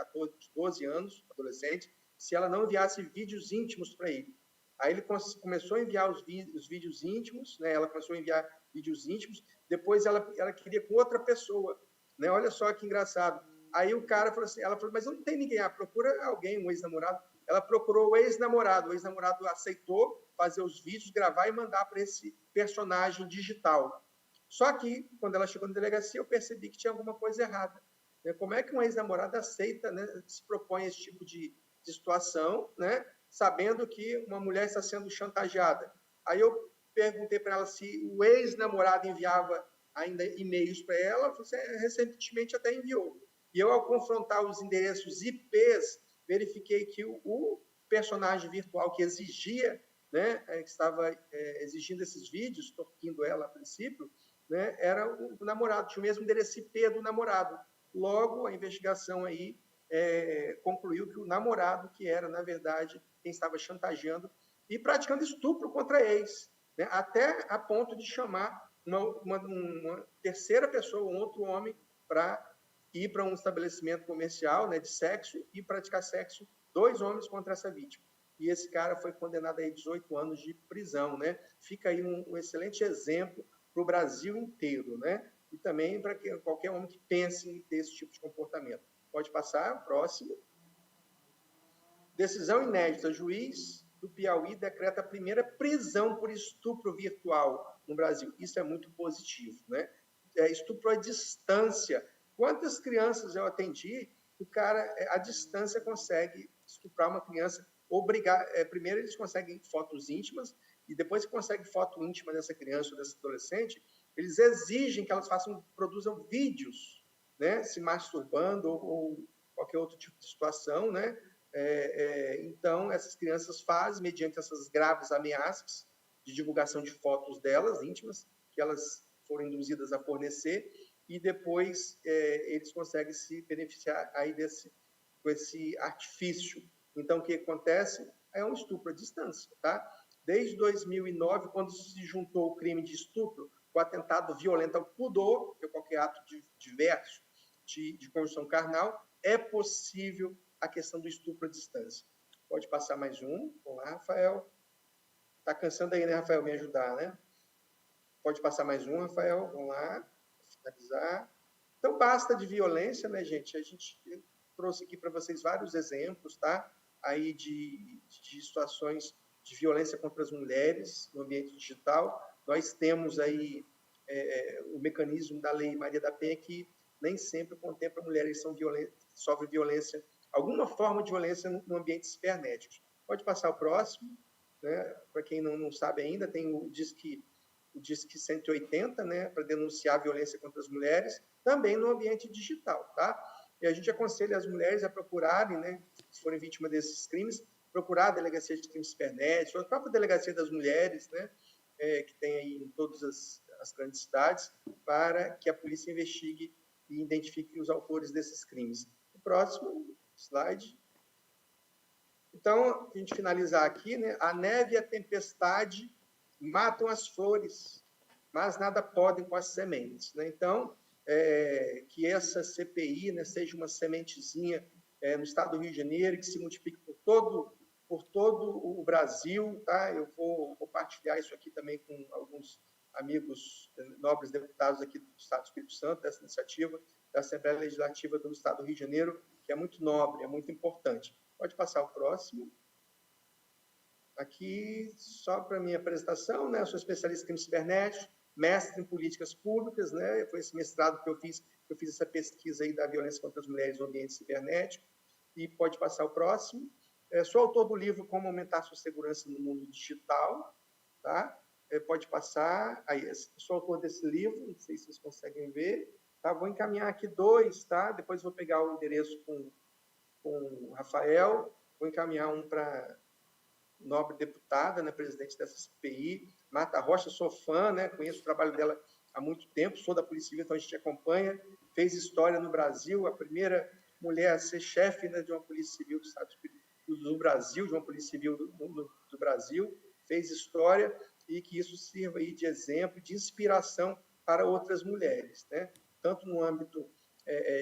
12 anos, adolescente, se ela não enviasse vídeos íntimos para ele. Aí ele começou a enviar os vídeos íntimos, né? Ela começou a enviar vídeos íntimos, depois ela queria com outra pessoa, né? Olha só que engraçado. Aí o cara falou assim, ela falou, mas não tem ninguém, procura alguém, um ex-namorado. Ela procurou o ex-namorado aceitou fazer os vídeos, gravar e mandar para esse personagem digital. Só que, quando ela chegou na delegacia, eu percebi que tinha alguma coisa errada. Como é que um ex-namorado aceita, né, se propõe a esse tipo de situação, né, sabendo que uma mulher está sendo chantageada? Aí eu perguntei para ela se o ex-namorado enviava ainda e-mails para ela, você recentemente até enviou. E eu, ao confrontar os endereços IPs, verifiquei que o personagem virtual que exigia, né, que estava exigindo esses vídeos, extorquindo ela a princípio, né, era o namorado, tinha o mesmo endereço IP do namorado. Logo, a investigação aí concluiu que o namorado que era, na verdade, quem estava chantageando e praticando estupro contra a ex, né, até a ponto de chamar uma terceira pessoa, um outro homem, para ir para um estabelecimento comercial, né, de sexo e praticar sexo, 2 homens contra essa vítima. E esse cara foi condenado a 18 anos de prisão, né? Fica aí um excelente exemplo para o Brasil inteiro, né? E também para qualquer homem que pense em ter esse tipo de comportamento. Pode passar, próximo. Decisão inédita. Juiz do Piauí decreta a primeira prisão por estupro virtual no Brasil. Isso é muito positivo, né? Estupro à distância. Quantas crianças eu atendi, o cara, à distância, consegue estuprar uma criança, primeiro eles conseguem fotos íntimas, e depois que conseguem foto íntima dessa criança ou dessa adolescente, eles exigem que elas produzam vídeos, né, se masturbando ou qualquer outro tipo de situação, né? Então, essas crianças fazem, mediante essas graves ameaças de divulgação de fotos delas, íntimas, que elas foram induzidas a fornecer, e depois eles conseguem se beneficiar aí com esse artifício. Então, o que acontece é um estupro à distância, tá? Desde 2009, quando se juntou o crime de estupro com o atentado violento ao pudor, que é qualquer ato diverso de conjunção carnal, é possível a questão do estupro à distância. Pode passar mais um. Vamos lá, Rafael. Está cansando aí, né, Rafael, me ajudar, né? Pode passar mais um, Rafael. Vamos lá, finalizar. Então, basta de violência, né, gente? A gente trouxe aqui para vocês vários exemplos, tá? Aí de situações de violência contra as mulheres no ambiente digital. Nós temos aí o mecanismo da Lei Maria da Penha, que nem sempre contempla mulheres que sofrem violência, alguma forma de violência no ambiente cibernético. Pode passar o próximo, né? Para quem não sabe ainda, tem o Disque 180, né, para denunciar a violência contra as mulheres, também no ambiente digital, tá? E a gente aconselha as mulheres a procurarem, né, se forem vítimas desses crimes, procurar a Delegacia de Crimes Cibernéticos, a própria Delegacia das Mulheres, né, que tem aí em todas as grandes cidades, para que a polícia investigue e identifique os autores desses crimes. O próximo slide. Então, a gente finalizar aqui, né, a neve e a tempestade matam as flores, mas nada podem com as sementes, né? Então, que essa CPI, né, seja uma sementezinha no estado do Rio de Janeiro, que se multiplique por todo o Brasil, tá? Eu vou compartilhar isso aqui também com alguns amigos nobres deputados aqui do Estado do Espírito Santo, dessa iniciativa da Assembleia Legislativa do Estado do Rio de Janeiro, que é muito nobre, é muito importante. Pode passar o próximo. Aqui, só para a minha apresentação, né? Eu sou especialista em crimes cibernéticos, mestre em políticas públicas, né? Foi esse mestrado que eu fiz essa pesquisa aí da violência contra as mulheres no ambiente cibernético. E pode passar o próximo. Sou autor do livro Como Aumentar Sua Segurança no Mundo Digital, tá? pode passar. Aí, sou autor desse livro, não sei se vocês conseguem ver. Tá? Vou encaminhar aqui 2, tá? Depois vou pegar o endereço com o Rafael, vou encaminhar um para nobre deputada, né, presidente dessa CPI, Marta Rocha, sou fã, né, conheço o trabalho dela há muito tempo, sou da Polícia Civil, então a gente acompanha, fez história no Brasil, a primeira mulher a ser chefe, né, de uma Polícia Civil do Estado do Brasil, de uma Polícia Civil do Brasil, fez história, e que isso sirva aí de exemplo, de inspiração para outras mulheres, né, tanto no âmbito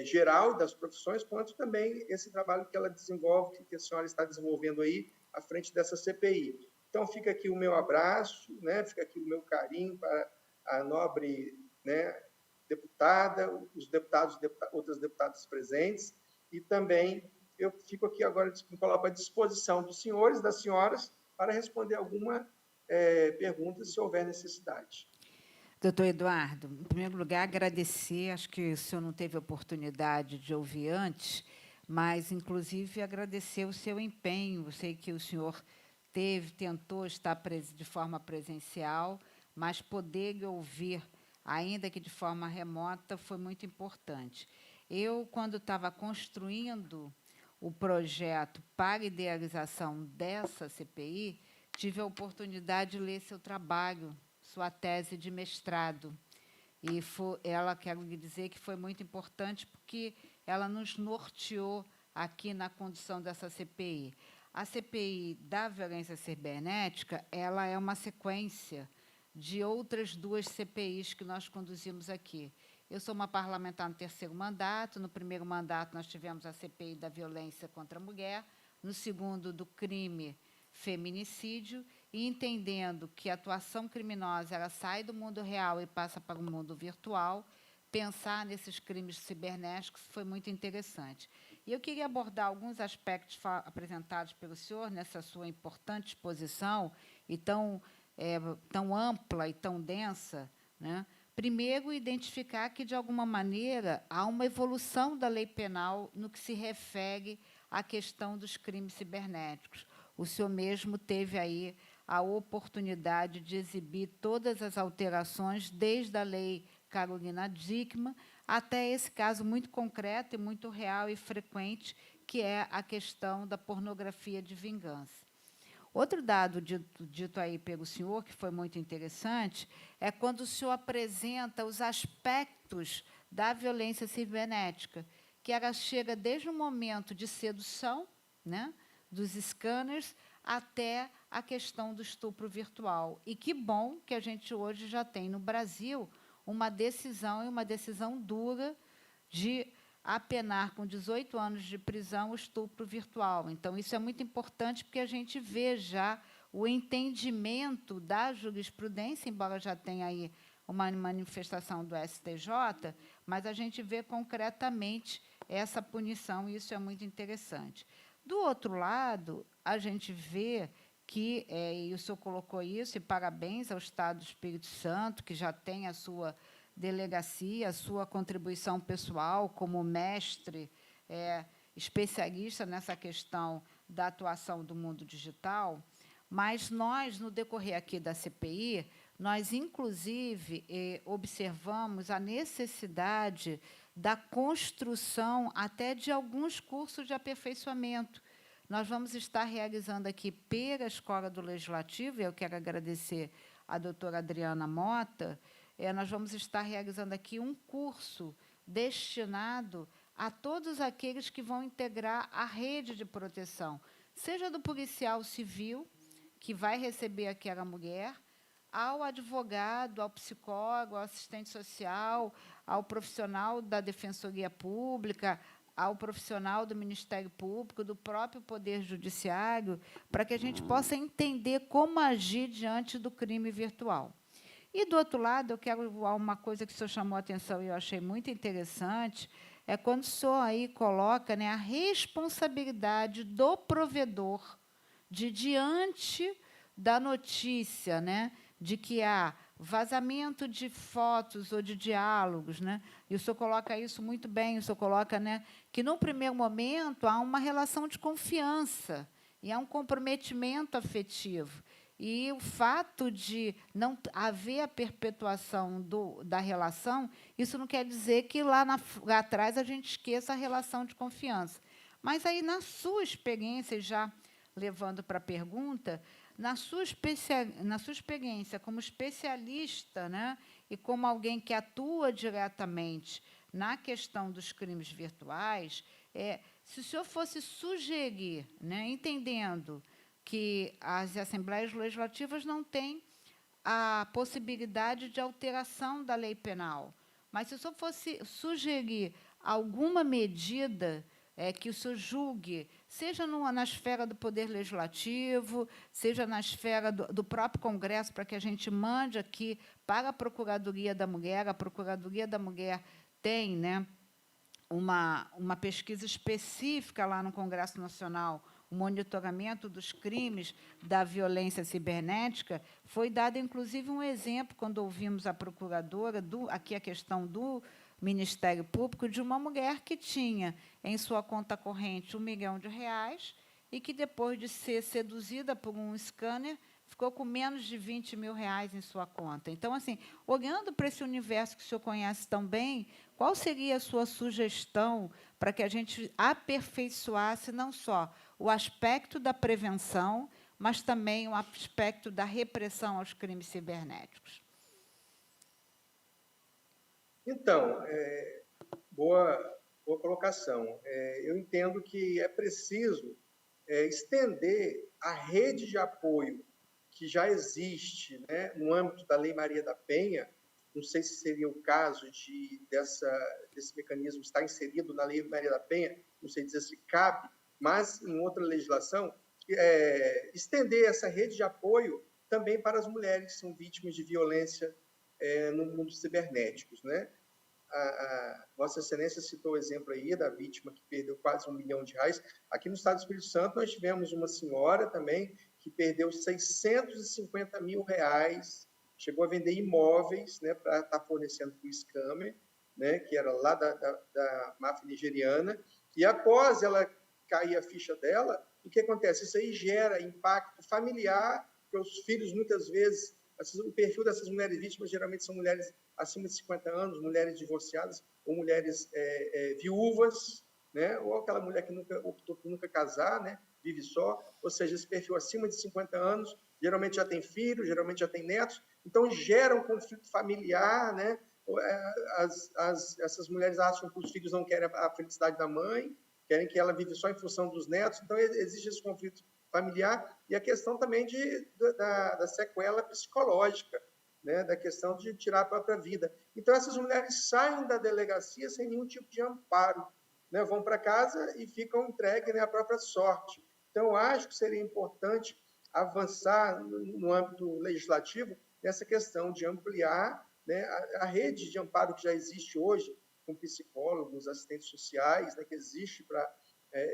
geral das profissões, quanto também esse trabalho que ela desenvolve, que a senhora está desenvolvendo aí, à frente dessa CPI. Então, fica aqui o meu abraço, né? Fica aqui o meu carinho para a nobre, né, deputada, os deputados, outras deputadas presentes, e também eu fico aqui agora, me coloco à disposição dos senhores, das senhoras, para responder alguma pergunta, se houver necessidade. Doutor Eduardo, em primeiro lugar, agradecer, acho que o senhor não teve oportunidade de ouvir antes, mas, inclusive, agradecer o seu empenho. Eu sei que o senhor tentou estar de forma presencial, mas poder ouvir, ainda que de forma remota, foi muito importante. Eu, quando estava construindo o projeto para a idealização dessa CPI, tive a oportunidade de ler seu trabalho, sua tese de mestrado. E quero lhe dizer que foi muito importante, porque ela nos norteou aqui na condução dessa CPI. A CPI da violência cibernética, ela é uma sequência de outras 2 CPIs que nós conduzimos aqui. Eu sou uma parlamentar no 3º mandato. No primeiro mandato, nós tivemos a CPI da violência contra a mulher, no segundo, do crime feminicídio, e entendendo que a atuação criminosa ela sai do mundo real e passa para o mundo virtual, pensar nesses crimes cibernéticos foi muito interessante. E eu queria abordar alguns aspectos apresentados pelo senhor nessa sua importante exposição, e tão ampla e tão densa, né? Primeiro, identificar que, de alguma maneira, há uma evolução da lei penal no que se refere à questão dos crimes cibernéticos. O senhor mesmo teve aí a oportunidade de exibir todas as alterações, desde a lei Carolina Dickmann até esse caso muito concreto e muito real e frequente, que é a questão da pornografia de vingança. Outro dado dito aí pelo senhor, que foi muito interessante, é quando o senhor apresenta os aspectos da violência cibernética, que ela chega desde o momento de sedução, né, dos scanners, até a questão do estupro virtual. E que bom que a gente hoje já tem no Brasil uma decisão, e uma decisão dura, de apenar com 18 anos de prisão o estupro virtual. Então, isso é muito importante, porque a gente vê já o entendimento da jurisprudência, embora já tenha aí uma manifestação do STJ, mas a gente vê concretamente essa punição, e isso é muito interessante. Do outro lado, a gente vê que, e o senhor colocou isso, e parabéns ao Estado do Espírito Santo, que já tem a sua delegacia, a sua contribuição pessoal como mestre, especialista nessa questão da atuação do mundo digital, mas nós, no decorrer aqui da CPI, nós, inclusive, observamos a necessidade da construção até de alguns cursos de aperfeiçoamento. Nós vamos estar realizando aqui pela Escola do Legislativo, e eu quero agradecer à doutora Adriana Mota, nós vamos estar realizando aqui um curso destinado a todos aqueles que vão integrar a rede de proteção, seja do policial civil, que vai receber aquela mulher, ao advogado, ao psicólogo, ao assistente social, ao profissional da Defensoria Pública, ao profissional do Ministério Público, do próprio Poder Judiciário, para que a gente possa entender como agir diante do crime virtual. E, do outro lado, eu quero uma coisa que o senhor chamou a atenção e eu achei muito interessante, é quando o senhor aí coloca, né, a responsabilidade do provedor de, diante da notícia, né, de que há vazamento de fotos ou de diálogos, né, e o senhor coloca isso muito bem, o senhor coloca, né, que, num primeiro momento, há uma relação de confiança e há um comprometimento afetivo. E o fato de não haver a perpetuação da relação, isso não quer dizer que lá atrás a gente esqueça a relação de confiança. Mas aí, na sua experiência, já levando para a pergunta, na sua experiência como especialista, né, e como alguém que atua diretamente na questão dos crimes virtuais, se o senhor fosse sugerir, né, entendendo que as assembleias legislativas não têm a possibilidade de alteração da lei penal, mas se o senhor fosse sugerir alguma medida que o senhor julgue, seja na esfera do Poder Legislativo, seja na esfera do próprio Congresso, para que a gente mande aqui para a Procuradoria da Mulher. A Procuradoria da Mulher tem, né, uma pesquisa específica lá no Congresso Nacional, o monitoramento dos crimes da violência cibernética. Foi dado, inclusive, um exemplo, quando ouvimos a procuradora, aqui a questão do Ministério Público, de uma mulher que tinha em sua conta corrente R$ 1 milhão e que, depois de ser seduzida por um scanner, ficou com menos de R$ 20 mil em sua conta. Então, assim, olhando para esse universo que o senhor conhece tão bem, qual seria a sua sugestão para que a gente aperfeiçoasse não só o aspecto da prevenção, mas também o aspecto da repressão aos crimes cibernéticos? Então, boa colocação. Eu entendo que é preciso estender a rede de apoio que já existe, né, no âmbito da Lei Maria da Penha. Não sei se seria o caso desse mecanismo estar inserido na Lei Maria da Penha, não sei dizer se cabe, mas em outra legislação, estender essa rede de apoio também para as mulheres que são vítimas de violência no mundo cibernéticos, né? A Vossa Excelência citou o exemplo aí da vítima que perdeu quase R$ 1 milhão. Aqui no Estado do Espírito Santo, nós tivemos uma senhora também que perdeu R$ 650 mil, chegou a vender imóveis, né, para estar fornecendo para o scammer, né, que era lá da máfia nigeriana, e após ela cair a ficha dela, o que acontece? Isso aí gera impacto familiar, porque os filhos, muitas vezes, o perfil dessas mulheres vítimas geralmente são mulheres acima de 50 anos, mulheres divorciadas ou mulheres viúvas, né? Ou aquela mulher que optou por nunca casar, né? Vive só, ou seja, esse perfil acima de 50 anos, geralmente já tem filhos, geralmente já tem netos, então gera um conflito familiar, né? Essas mulheres acham que os filhos não querem a felicidade da mãe, querem que ela vive só em função dos netos, então existe esse conflito familiar e a questão também da sequela psicológica, né, da questão de tirar a própria vida. Então, essas mulheres saem da delegacia sem nenhum tipo de amparo, né, vão para casa e ficam entregues, né, à própria sorte. Então, eu acho que seria importante avançar no âmbito legislativo nessa questão de ampliar, né, a rede de amparo que já existe hoje, com psicólogos, assistentes sociais, né, que existe para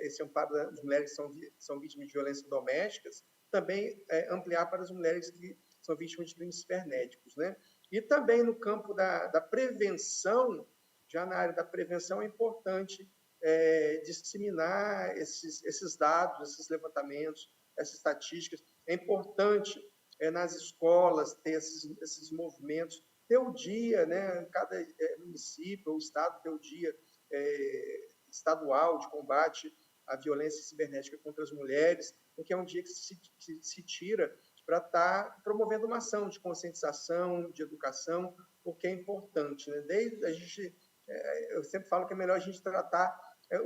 esse amparo das mulheres que são vítimas de violência domésticas, também ampliar para as mulheres que são vítimas de crimes cibernéticos, né? E também no campo da prevenção, já na área da prevenção, é importante disseminar esses dados, esses levantamentos, essas estatísticas. É importante nas escolas ter esses movimentos, ter o dia, né? Cada município ou estado ter o dia estadual de combate à violência cibernética contra as mulheres, porque é um dia que se tira para estar promovendo uma ação de conscientização, de educação, porque é importante, né? Eu sempre falo que é melhor a gente tratar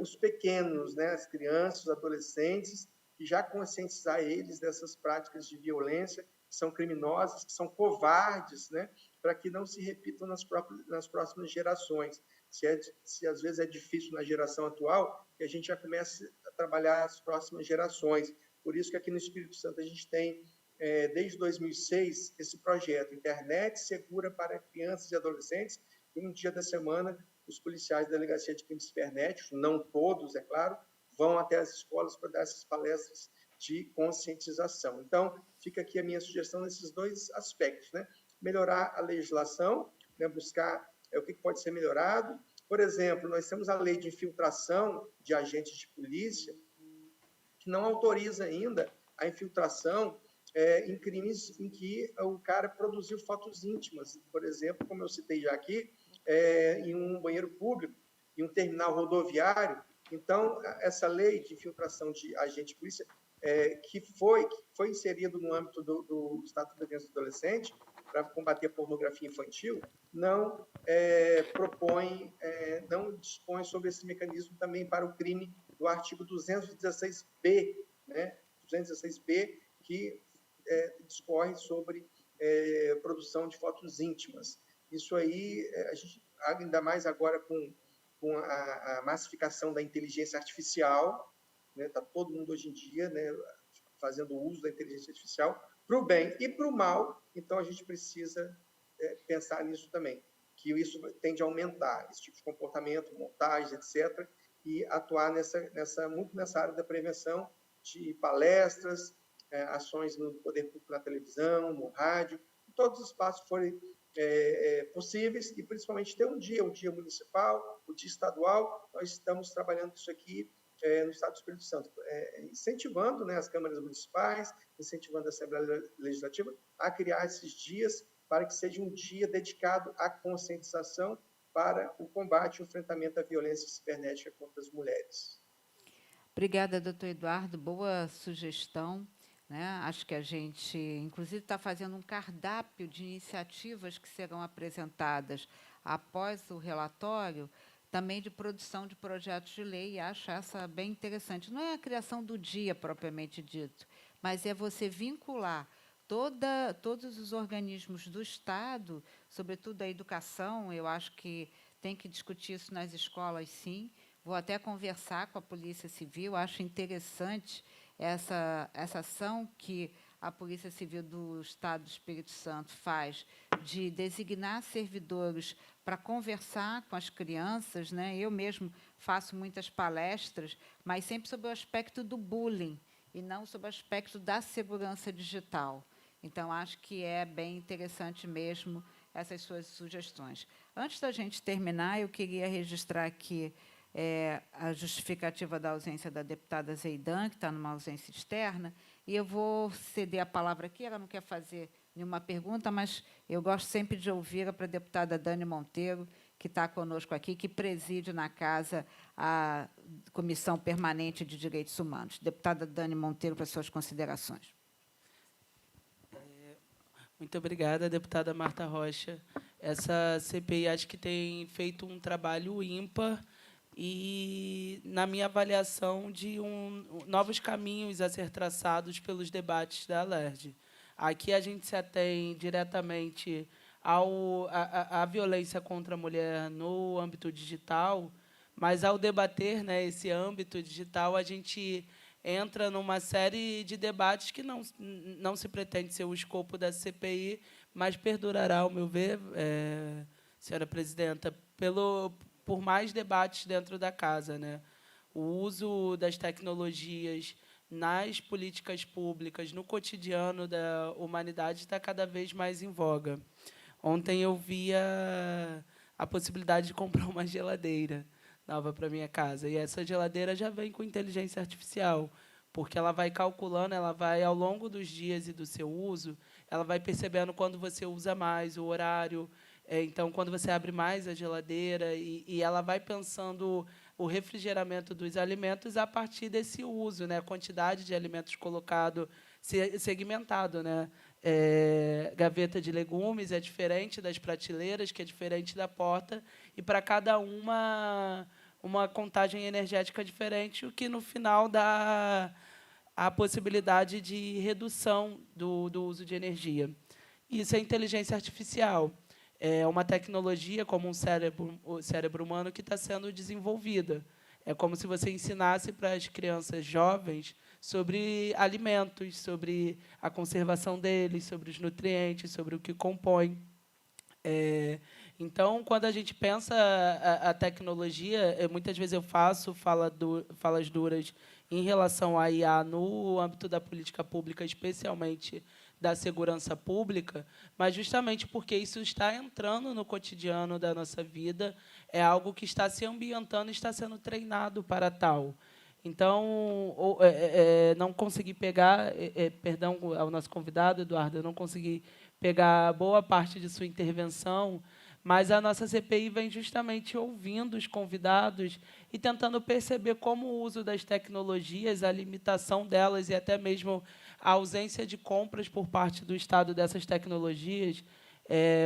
os pequenos, né? As crianças, os adolescentes, e já conscientizar eles dessas práticas de violência, que são criminosas, que são covardes, né? Para que não se repitam nas próximas gerações. Se às vezes é difícil na geração atual, que a gente já comece a trabalhar as próximas gerações. Por isso que aqui no Espírito Santo a gente tem, desde 2006, esse projeto Internet Segura para Crianças e Adolescentes, e um dia da semana os policiais da Delegacia de Crimes Cibernéticos, não todos, é claro, vão até as escolas para dar essas palestras de conscientização. Então, fica aqui a minha sugestão nesses dois aspectos, né? Melhorar a legislação, né? Buscar o que pode ser melhorado. Por exemplo, nós temos a lei de infiltração de agentes de polícia, que não autoriza ainda a infiltração em crimes em que o cara produziu fotos íntimas, por exemplo, como eu citei já aqui, em um banheiro público, em um terminal rodoviário. Então, essa lei de infiltração de agente de polícia, que foi inserido no âmbito do Estatuto da Criança e do Adolescente, para combater a pornografia infantil, não não dispõe sobre esse mecanismo também para o crime do artigo 216b, né? 216b, que discorre sobre produção de fotos íntimas. Isso aí, a gente, ainda mais agora com a massificação da inteligência artificial, né? Tá todo mundo hoje em dia, né, fazendo uso da inteligência artificial para o bem e para o mal, então a gente precisa pensar nisso também, que isso tende a aumentar, esse tipo de comportamento, montagens, etc., e atuar muito nessa área da prevenção, de palestras, ações no poder público, na televisão, no rádio, em todos os espaços forem possíveis, e principalmente ter um dia municipal, o dia estadual. Nós estamos trabalhando isso aqui no Estado do Espírito Santo, incentivando, né, as câmaras municipais, incentivando a Assembleia Legislativa a criar esses dias para que seja um dia dedicado à conscientização para o combate e o enfrentamento à violência cibernética contra as mulheres. Obrigada, doutor Eduardo. Boa sugestão. Né? Acho que a gente, inclusive, está fazendo um cardápio de iniciativas que serão apresentadas após o relatório, também de produção de projetos de lei, e acho essa bem interessante. Não é a criação do dia, propriamente dito, mas é você vincular todos os organismos do Estado, sobretudo a educação. Eu acho que tem que discutir isso nas escolas, sim. Vou até conversar com a Polícia Civil, acho interessante essa ação que a Polícia Civil do Estado do Espírito Santo faz de designar servidores para conversar com as crianças. Né? Eu mesmo faço muitas palestras, mas sempre sobre o aspecto do bullying e não sobre o aspecto da segurança digital. Então, acho que é bem interessante mesmo essas suas sugestões. Antes da gente terminar, eu queria registrar aqui a justificativa da ausência da deputada Zeidan, que está numa ausência externa, e eu vou ceder a palavra aqui. Ela não quer fazer nenhuma pergunta, mas eu gosto sempre de ouvir para a deputada Dani Monteiro, que está conosco aqui, que preside na casa a Comissão Permanente de Direitos Humanos. Deputada Dani Monteiro, para suas considerações. Muito obrigada, deputada Marta Rocha. Essa CPI acho que tem feito um trabalho ímpar e, na minha avaliação, de novos caminhos a ser traçados pelos debates da ALERJ. Aqui a gente se atém diretamente à violência contra a mulher no âmbito digital, mas, ao debater, né, esse âmbito digital, a gente entra numa série de debates que não se pretende ser o escopo da CPI, mas perdurará, ao meu ver, senhora presidenta, por mais debates dentro da casa. Né? O uso das tecnologias nas políticas públicas, no cotidiano da humanidade, está cada vez mais em voga. Ontem eu via a possibilidade de comprar uma geladeira nova para minha casa. E essa geladeira já vem com inteligência artificial, porque ela vai calculando, ela vai, ao longo dos dias e do seu uso, ela vai percebendo quando você usa mais, o horário. Então, quando você abre mais a geladeira, e ela vai pensando o refrigeramento dos alimentos a partir desse uso, né? A quantidade de alimentos colocado, segmentado. Né? Gaveta de legumes é diferente das prateleiras, que é diferente da porta, e para cada uma contagem energética diferente, o que, no final, dá a possibilidade de redução do uso de energia. Isso é inteligência artificial. É uma tecnologia como o cérebro humano que está sendo desenvolvida. É como se você ensinasse para as crianças jovens sobre alimentos, sobre a conservação deles, sobre os nutrientes, sobre o que compõe. Então, quando a gente pensa a tecnologia, muitas vezes eu faço falas duras em relação à IA no âmbito da política pública, especialmente da segurança pública, mas justamente porque isso está entrando no cotidiano da nossa vida, é algo que está se ambientando e está sendo treinado para tal. Então, não consegui pegar, perdão ao nosso convidado, Eduardo, eu não consegui pegar boa parte de sua intervenção, mas a nossa CPI vem justamente ouvindo os convidados e tentando perceber como o uso das tecnologias, a limitação delas e até mesmo a ausência de compras por parte do Estado dessas tecnologias.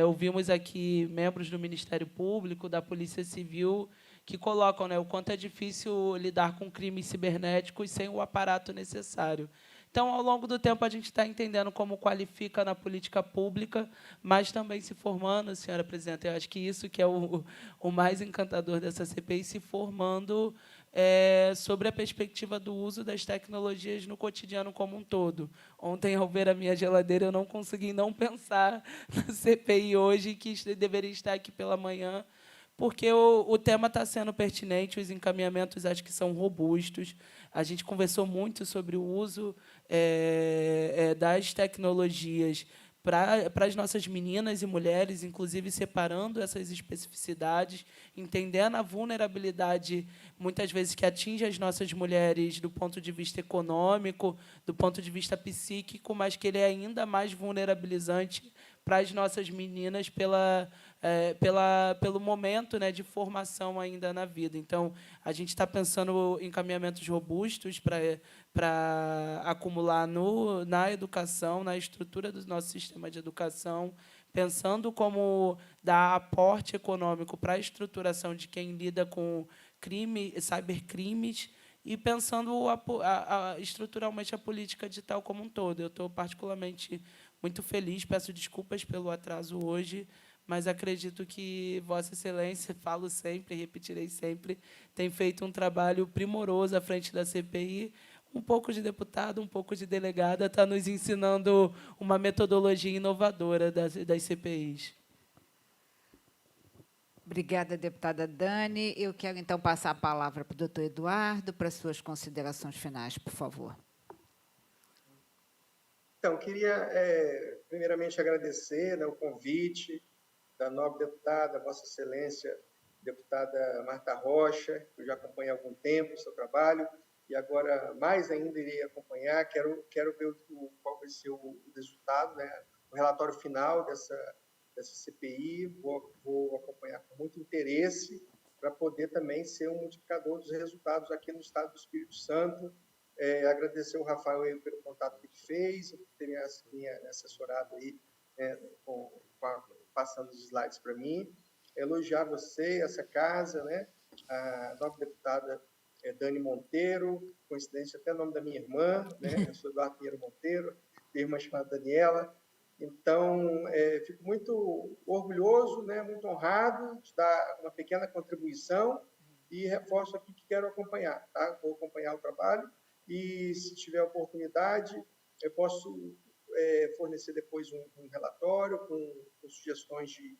Ouvimos aqui membros do Ministério Público, da Polícia Civil, que colocam, né, o quanto é difícil lidar com crimes cibernéticos sem o aparato necessário. Então, ao longo do tempo, a gente está entendendo como qualifica na política pública, mas também se formando, senhora presidenta. Eu acho que isso que é o mais encantador dessa CPI, se formando sobre a perspectiva do uso das tecnologias no cotidiano como um todo. Ontem, ao ver a minha geladeira, eu não consegui não pensar na CPI hoje, que deveria estar aqui pela manhã, porque o tema está sendo pertinente, os encaminhamentos acho que são robustos. A gente conversou muito sobre o uso das tecnologias para as nossas meninas e mulheres, inclusive separando essas especificidades, entendendo a vulnerabilidade, muitas vezes, que atinge as nossas mulheres do ponto de vista econômico, do ponto de vista psíquico, mas que ele é ainda mais vulnerabilizante para as nossas meninas pelo momento, né, de formação ainda na vida. Então, a gente está pensando em encaminhamentos robustos para acumular na educação, na estrutura do nosso sistema de educação, pensando como dar aporte econômico para a estruturação de quem lida com cybercrimes, e pensando estruturalmente a política digital como um todo. Eu estou particularmente muito feliz, peço desculpas pelo atraso hoje, mas acredito que Vossa Excelência, falo sempre, repetirei sempre, tem feito um trabalho primoroso à frente da CPI. Um pouco de deputado, um pouco de delegada, está nos ensinando uma metodologia inovadora das CPIs. Obrigada, deputada Dani. Eu quero, então, passar a palavra para o doutor Eduardo para suas considerações finais, por favor. Então, queria, primeiramente, agradecer, né, o convite da nobre deputada, Vossa Excelência, deputada Marta Rocha, que eu já acompanho há algum tempo o seu trabalho, e agora, mais ainda, irei acompanhar. Quero ver qual vai ser o resultado, né, o relatório final dessa CPI. Vou acompanhar com muito interesse para poder também ser um multiplicador dos resultados aqui no Estado do Espírito Santo. Agradecer ao Rafael aí pelo contato que ele fez, por ter me assessorado aí, passando os slides para mim. Elogiar você, essa casa, né? A nova deputada Dani Monteiro, coincidência até o nome da minha irmã, né? Eu sou Eduardo Pinheiro Monteiro, tenho uma chamada Daniela. Então, fico muito orgulhoso, né? Muito honrado de dar uma pequena contribuição, e reforço aqui que quero acompanhar, tá? Vou acompanhar o trabalho, e, se tiver oportunidade, eu posso fornecer depois um relatório com sugestões de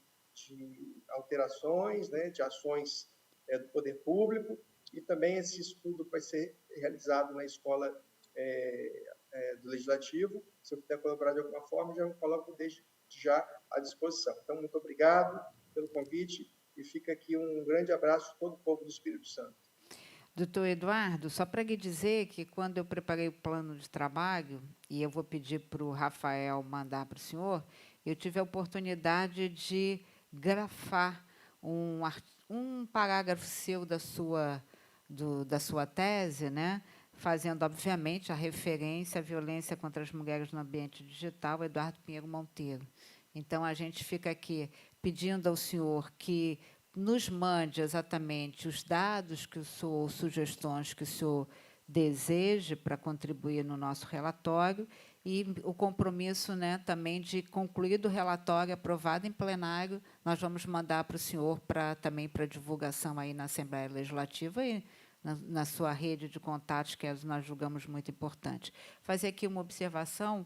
alterações, né, de ações do poder público, e também esse estudo vai ser realizado na escola do Legislativo. Se eu puder colaborar de alguma forma, já me coloco desde já à disposição. Então, muito obrigado pelo convite, e fica aqui um grande abraço a todo o povo do Espírito Santo. Doutor Eduardo, só para lhe dizer que, quando eu preparei o plano de trabalho, e eu vou pedir para o Rafael mandar para o senhor, eu tive a oportunidade de grafar um parágrafo seu da sua tese, né? Fazendo, obviamente, a referência à violência contra as mulheres no ambiente digital, Eduardo Pinheiro Monteiro. Então, a gente fica aqui pedindo ao senhor que nos mande exatamente os dados que o senhor, sugestões que o senhor deseje para contribuir no nosso relatório, e o compromisso, né, também de, concluído o relatório, aprovado em plenário, nós vamos mandar para o senhor também para divulgação aí na Assembleia Legislativa e na sua rede de contatos, que nós julgamos muito importante. Fazer aqui uma observação,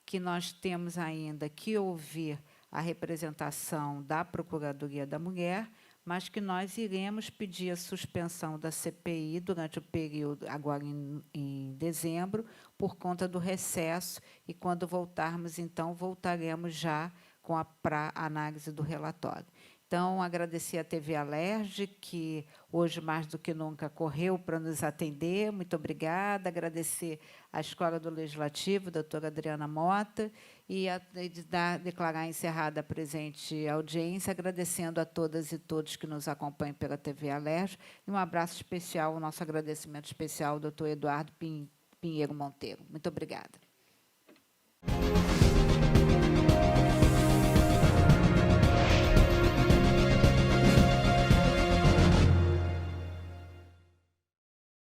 que nós temos ainda que ouvir a representação da Procuradoria da Mulher, mas que nós iremos pedir a suspensão da CPI durante o período, agora em dezembro, por conta do recesso, e, quando voltarmos, então, voltaremos já para a análise do relatório. Então, agradecer à TV Alerj, que hoje, mais do que nunca, correu para nos atender. Muito obrigada. Agradecer à Escola do Legislativo, doutora Adriana Mota, e declarar encerrada a presente audiência, agradecendo a todas e todos que nos acompanham pela TV Alerj. E um abraço especial, o nosso agradecimento especial ao doutor Eduardo Pinheiro Monteiro. Muito obrigada.